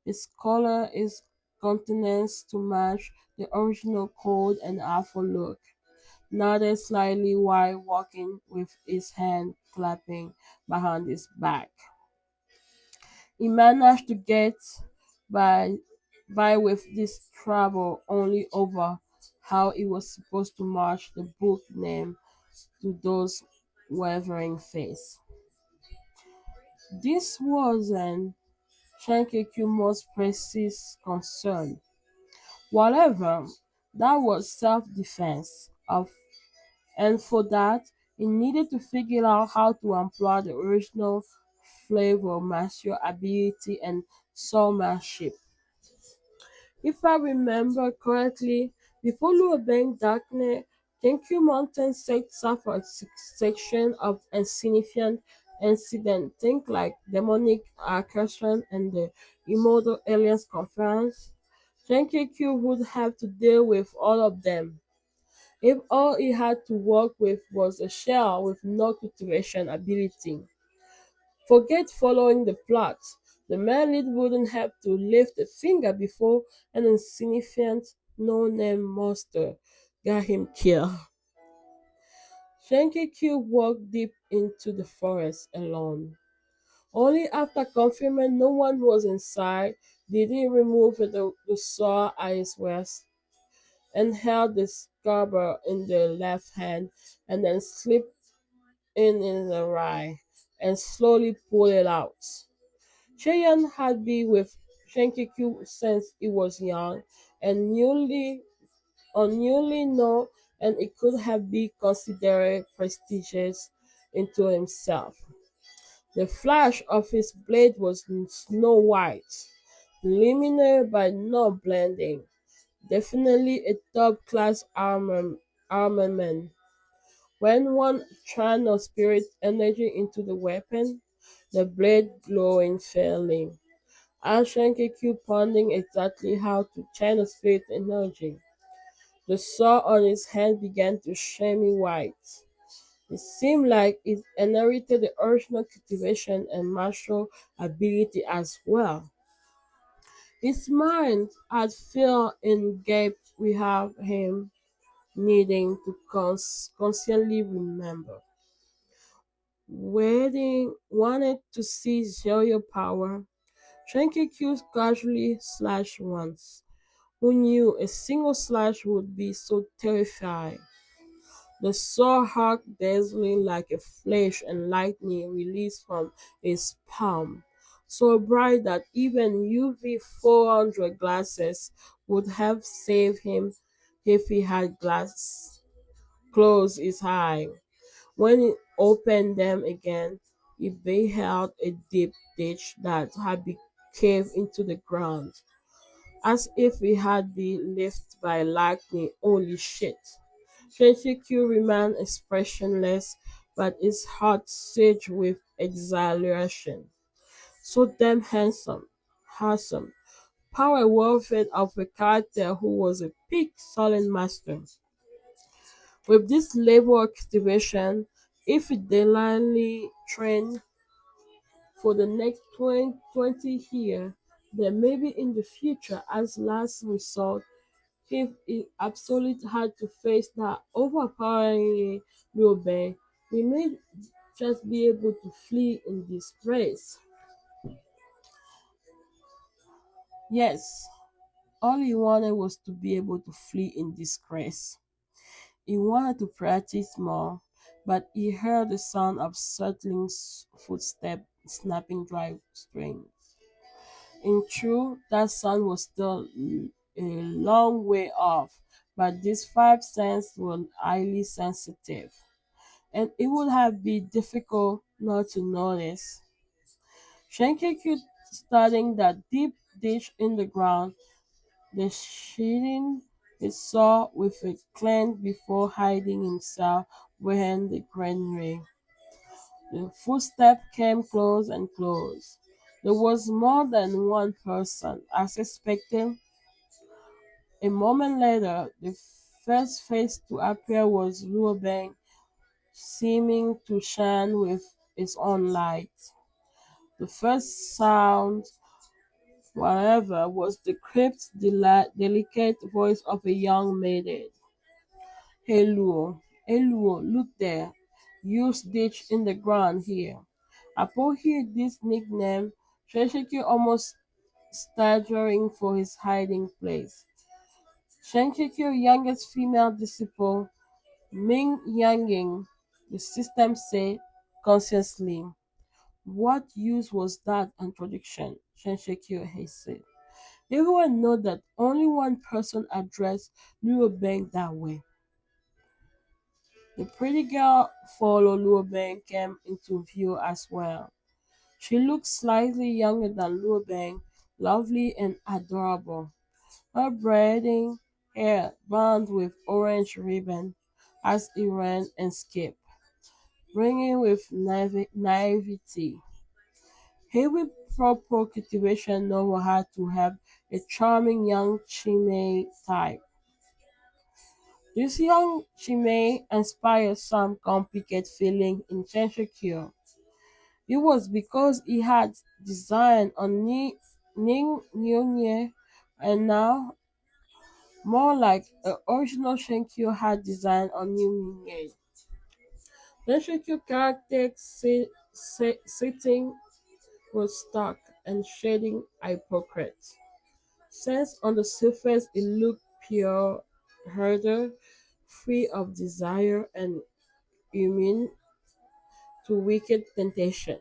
his color, his countenance to match the original cold and awful look, nodded slightly while walking with his hand clapping behind his back. He managed to get by by with this trouble only over how he was supposed to match the book name to those wavering face. This wasn't Shankikyu's most pressing concern. However, that was self-defense of and for that he needed to figure out how to employ the original flavor master ability and showmanship. If I remember correctly, before Luobank Darknet, Thank Mountain set suffered section of insignificant incident, think like demonic accusation and the Immortal Aliens Conference. Q would have to deal with all of them if all he had to work with was a shell with no cultivation ability. Forget following the plot. The man lead wouldn't have to lift a finger before an insignificant, no-name monster got him killed. Shanky walked deep into the forest alone. Only after confirming no one was inside did he remove the saw at his waist and held the scabbard in the left hand and then slipped in the right and slowly pulled it out. Cheyenne had been with Shankiku since he was young and newly known and it could have been considered prestigious into himself. The flash of his blade was snow white, luminous but not blending. Definitely a top-class armament. When one channels spirit energy into the weapon, the blade glowing fairly. Ashanki kept pondering exactly how to channel spirit energy. The saw on his hand began to shimmer white. It seemed like it inherited the original cultivation and martial ability as well. His mind had filled in gaps we have him needing to constantly remember. Waiting wanted to seize your power. Shanky casually slashed once. Who knew a single slash would be so terrifying? The saw arced dazzling like a flash and lightning released from his palm. so bright that even UV 400 glasses would have saved him if he had glass closed his eye. When he opened them again, he beheld a deep ditch that had been caved into the ground, as if it had been lifted by lightning. Holy shit! Shinshikyu remained expressionless, but his heart surged with exhilaration. So damn handsome, power worthy of a character who was a peak solid master. With this level of activation, if diligently trained for the next 20 years, then maybe in the future, as last resort, if he absolutely had to face that overpowering Liu Bei, he may just be able to flee in disgrace. Yes, all he wanted was to be able to flee in disgrace. He wanted to practice more, but he heard the sound of circling footsteps snapping dry strings. In truth, that sound was still a long way off, but these five senses were highly sensitive, and it would have been difficult not to notice. Shenkiku studying that deep ditch in the ground, the shading he saw with a cleanse before hiding himself behind the granary. The footsteps came close and close. There was more than one person, as expected. A moment later, the first face to appear was Ruben, seeming to shine with its own light. The first sound, however, was the crisp, delicate voice of a young maiden. Hello, hello, look there. Use ditch in the ground here. Upon hearing this nickname, Shenshiki almost staggering for his hiding place. Shenshikyo's youngest female disciple, Ming Yangying, the system said consciously. What use was that introduction? Shenshikyo hastened. Everyone knows that only one person addressed Liu Beng that way. The pretty girl followed Liu Beng came into view as well. She looked slightly younger than Liu Beng, lovely and adorable. Her braiding hair bound with orange ribbon as it ran and skipped, bringing with naivety. Every proper cultivation novel had to have a charming young Chimay type. This young Chimay inspired some complicated feeling in Chenshikyo. It was because he had designed on Ning Nyongye and now more like the original Shenkyu had designed on New Nyongye. The Shenkyu character setting was stark and shading hypocrite. Since on the surface it looked pure, herder, free of desire and immune to wicked temptation.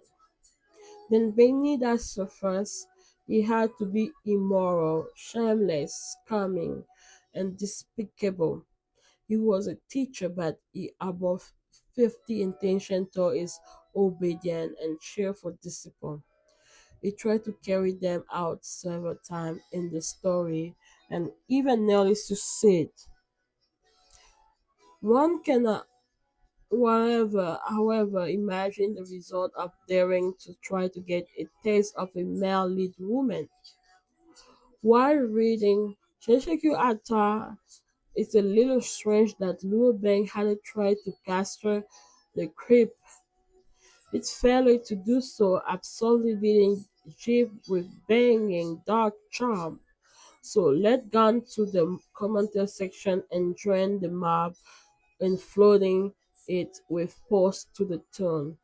Then beneath that surface, he had to be immoral, shameless, cunning, and despicable. He was a teacher, but he above 50 intention toward his obedient and cheerful disciple. He tried to carry them out several times in the story and even nearly succeed. One cannot, however, imagine the result of daring to try to get a taste of a male lead woman. While reading Shenshiku Atta, it's a little strange that Liu Beng hadn't tried to castrate the creep. Its failure to do so absolutely didn't jibe with banging dark charm. So let's go to the commenter section and join the mob in flooding it with posts to the tune.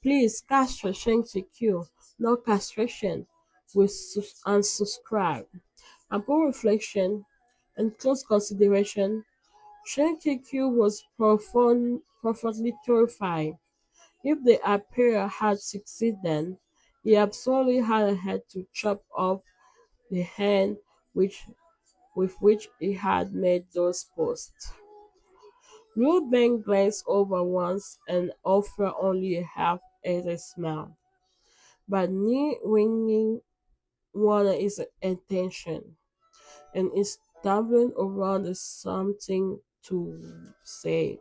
Please castrate Shenshiku, no castration, with unsubscribe. Upon reflection and close consideration, Shinkiku was profoundly terrified. If the Apera had succeeded, He absolutely had to chop off the hand which with which he had made those posts. Ruben glanced over once and offered only a half-hearted smile, but Ni Winging wanted his attention, and is stumbling around with something to say.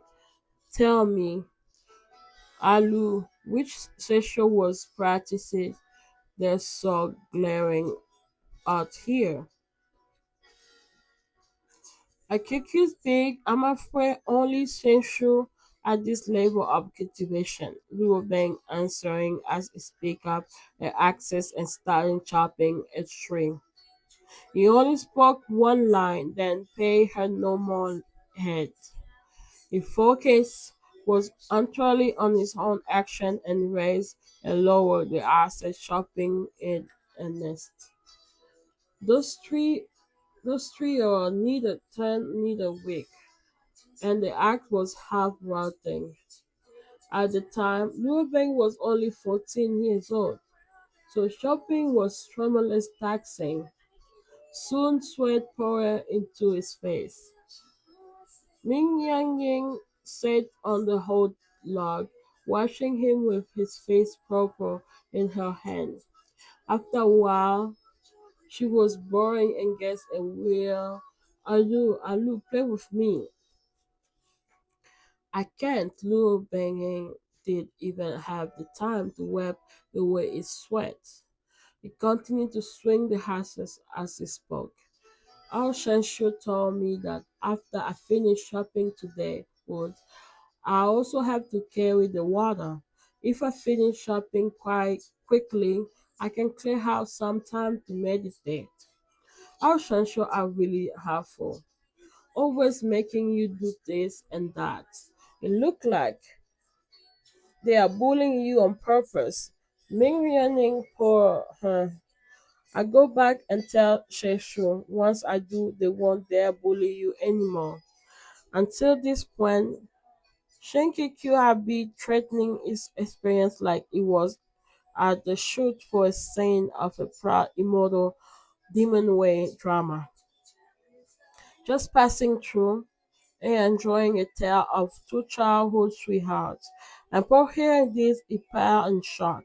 Tell me, Alu, which session was practicing they're so glaring out here? Akiku's big, I'm afraid only sensual at this level of cultivation, Ruben answering as he picked up the axes and started chopping a tree. He only spoke one line, then paid her no more heed. His focus was entirely on his own action and raised and lowered the asset, chopping in earnest. Those three those three are neither ten neither weak, and the act was half rotting. At the time, Ruben was only 14 years old, so shopping was tremendous taxing. Soon sweat poured into his face. Ming Yang Ying sat on the hot log, watching him with his face purple in her hand. After a while, she was boring and guessed a will. Alu, play with me. I can't. Luo Banging did even have the time to wipe away his sweat. He continued to swing the horses as he spoke. Our Shanshu told me that after I finish shopping today, would I also have to carry the water. If I finish shopping quite quickly, I can clear out some time to meditate. Our Shanshu are really helpful, always making you do this and that. It look like they are bullying you on purpose. Ming Yanning for her. I go back and tell Sheshu once I do they won't dare bully you anymore. Until this point, Shenki Q had been threatening his experience like it was at the shoot for a scene of a proud immortal demon way drama. Just passing through and enjoying a tale of two childhood sweethearts. And upon hearing this, he fell in shock.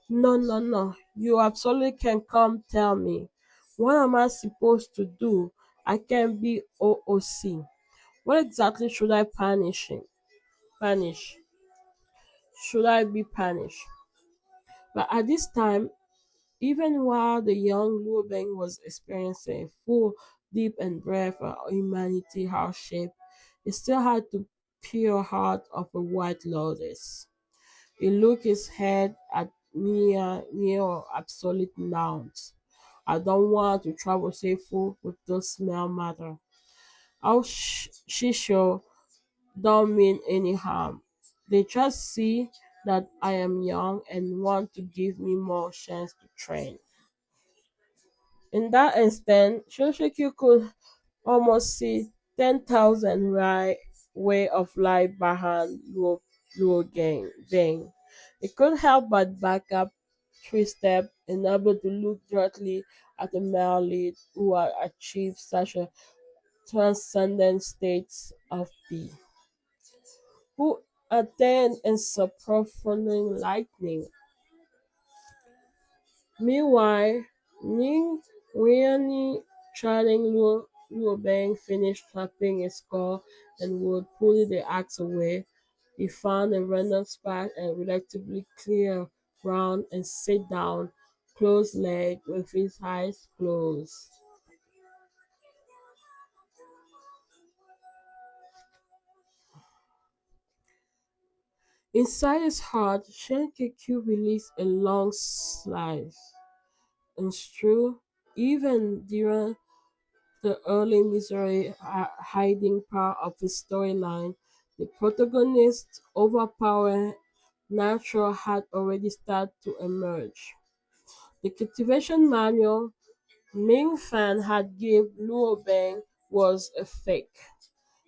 No, no, no. You absolutely can come tell me. What am I supposed to do? I can't be OOC. What exactly should I punish? Should I be punished? But at this time, even while the young Luo Beng was experiencing a full, deep, and breath of humanity hardship, he still had the pure heart of a white lotus. He looked his head at mere absolute nouns. I don't want to trouble Seifu with those small matter. Our shisho don't mean any harm. They just see that I am young and want to give me more chance to train. In that instant, Shoshiki could almost see 10,000 right way of life behind Luo Gang. Dang. It couldn't help but back up 3 steps and able to look directly at the male lead who had achieved such a transcendent state of being, who attained in so profounding lightning. Meanwhile, Ning Weini Channing Luo Bang finished tapping his skull and would pull the axe away. He found a random spot and reluctantly cleared ground and sat down, cross-legged with his eyes closed. Inside his heart, Shen Kikyu released a long sigh. And it's true, even during the early misery hiding part of the storyline, the protagonist's overpowering nature had already started to emerge. The cultivation manual Ming Fan had given Luo Beng was a fake.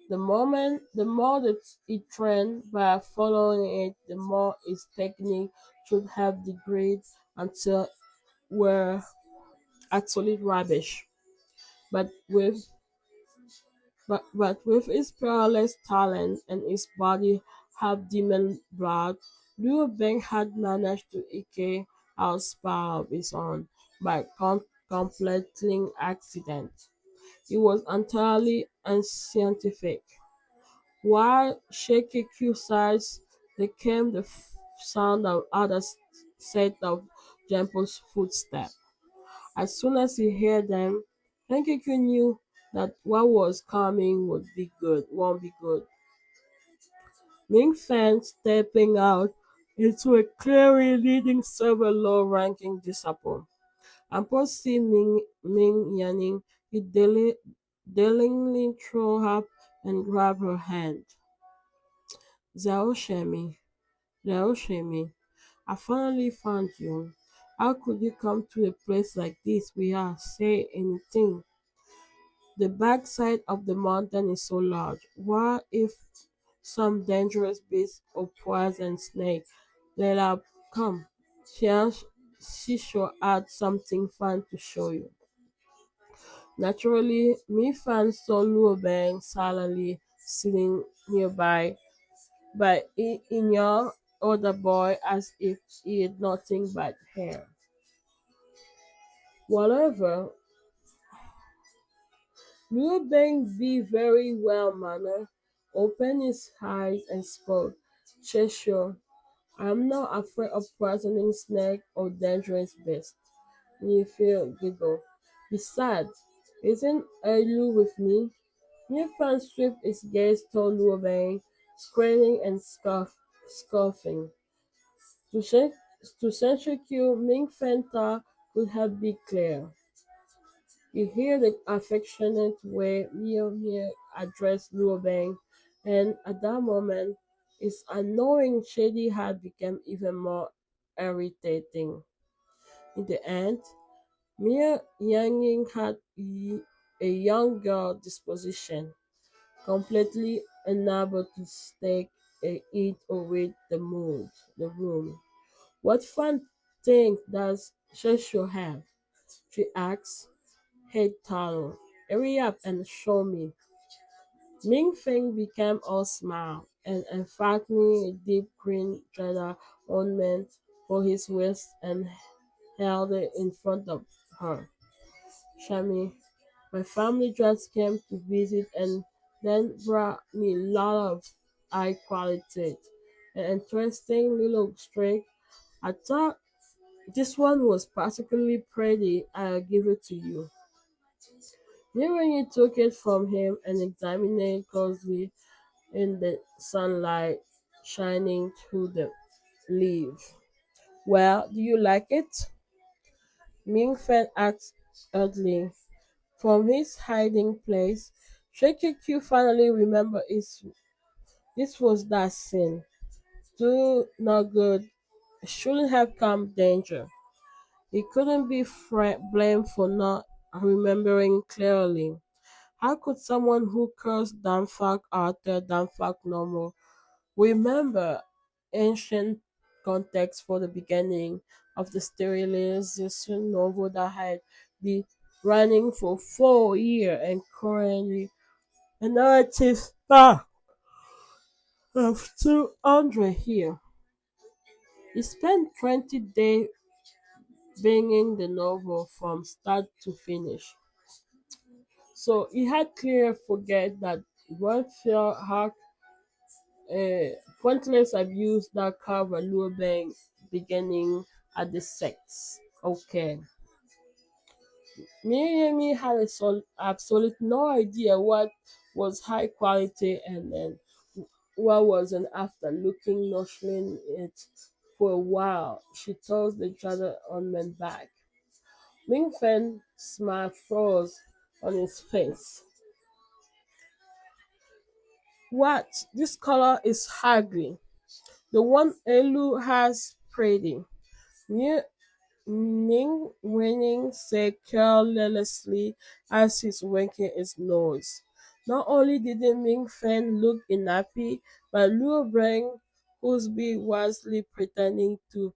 The more that it trained by following it, the more its technique should have degraded until were actually rubbish. But with his peerless talent and his body half demon blood, Liu Beng had managed to eke out power of his own by completing accident. It was entirely unscientific. While shaky Q sides, there came the sound of other set of Jumpo's footsteps. As soon as he heard them, Henkeki knew that what was coming won't be good. Ming Fan stepping out into a clearly leading several low-ranking disciples. Upon seeing Ming Yanning, he delicately threw up and grabbed her hand. Zhao Shemi, Zhao Shemi, I finally found you. How could you come to a place like this without saying anything? The backside of the mountain is so large. What if some dangerous beast or poison snake let up come? She, she sure had something fun to show you. Naturally, me fan saw Luo Bang silently sitting nearby, but he ignored other boy as if he had nothing but hair. Whatever, Liu Bang be very well mannered, opened his eyes and spoke. Cheshire, I am not afraid of poisoning snake or dangerous beast. Nifil giggled. Besides, isn't Ailu with me? Newfound swept his gaze toward Liu Bang, squinting and scoffing. To, Shen- to Century Q, Ming Fenta could have been clear. You hear the affectionate way Mio Mio addressed Luo Bang, and at that moment, his annoying shady heart became even more irritating. In the end, Mia Yangying had a young girl disposition, completely unable to stake a eat or read the room. What fun thing does Shesho have? She asked. Hey Taro, hurry up and show me. Ming Feng became all smile and unfastening a deep green cheddar ornament for his waist and held it in front of her. Shami, my family just came to visit and then brought me a lot of high quality and interesting little streak. I thought this one was particularly pretty. I'll give it to you. Mary took it from him and examined it closely in the sunlight shining through the leaf. Well, do you like it? Ming Fen asked oddly. From his hiding place, Shaky Q finally remembered this was that scene. Do not good. Shouldn't have come danger. He couldn't be blamed for not remembering clearly. How could someone who cursed Danfak Arthur Danfak Normal remember ancient context for the beginning of the sterilization novel that had been running for 4 years and currently a narrative span of 200 here? He spent 20 days bringing the novel from start to finish. So he had clearly forget that one fell hack pointless abuse that cover Luo Bang beginning at the sex. Okay. Miriam had absolute no idea what was high quality and then what wasn't after looking notioning it for a while. She tossed the other ornament back. Ming Fen's smile froze on his face. What? This color is ugly. The one Elu has pretty. New Ning Winning said carelessly as he's winking his nose. Not only didn't Ming Fen look unhappy, but Luo Beng, whose be wisely pretending to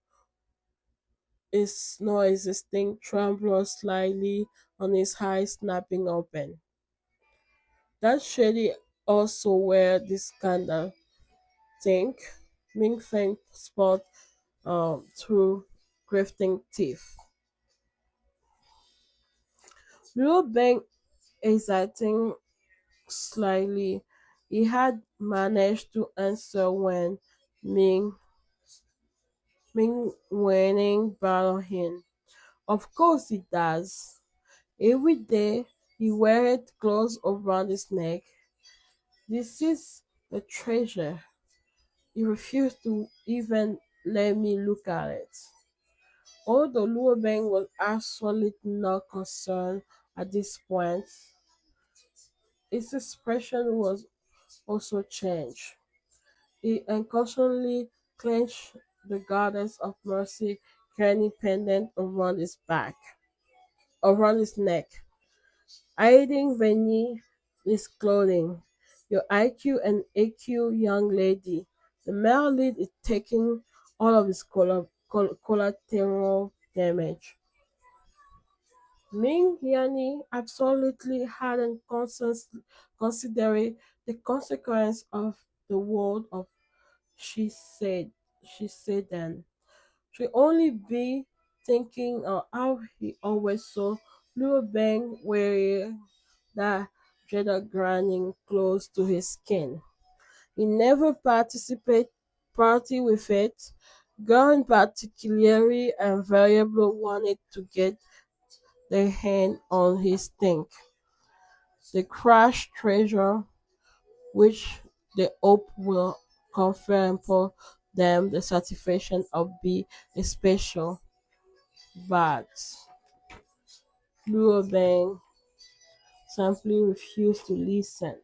is not existing, trembled slightly on his eyes snapping open. That shady also where this kinda think Ming Feng spot through grifting teeth. Luo Beng hesitating slightly. He had managed to answer when Ming Wenning brought him. Of course he does. Every day he wears clothes around his neck. This is a treasure. He refused to even let me look at it. Although Luo Beng was absolutely not concerned at this point, his expression was also changed. He unconsciously clenched the goddess of mercy candy pendant around his neck, hiding beneath his clothing. Your IQ and AQ, young lady. The male lead is taking all of his collateral damage. Ming Yanni absolutely hadn't considered the consequence of the word of she said she said then. She only be thinking of how he always saw Liu Bang wearing that dreaded grinding close to his skin. He never party with it. Girl in particularly invariably wanted to get their hand on his thing, the crashed treasure which they hope will confer upon them the satisfaction of being a special. But Luo Bang simply refused to listen.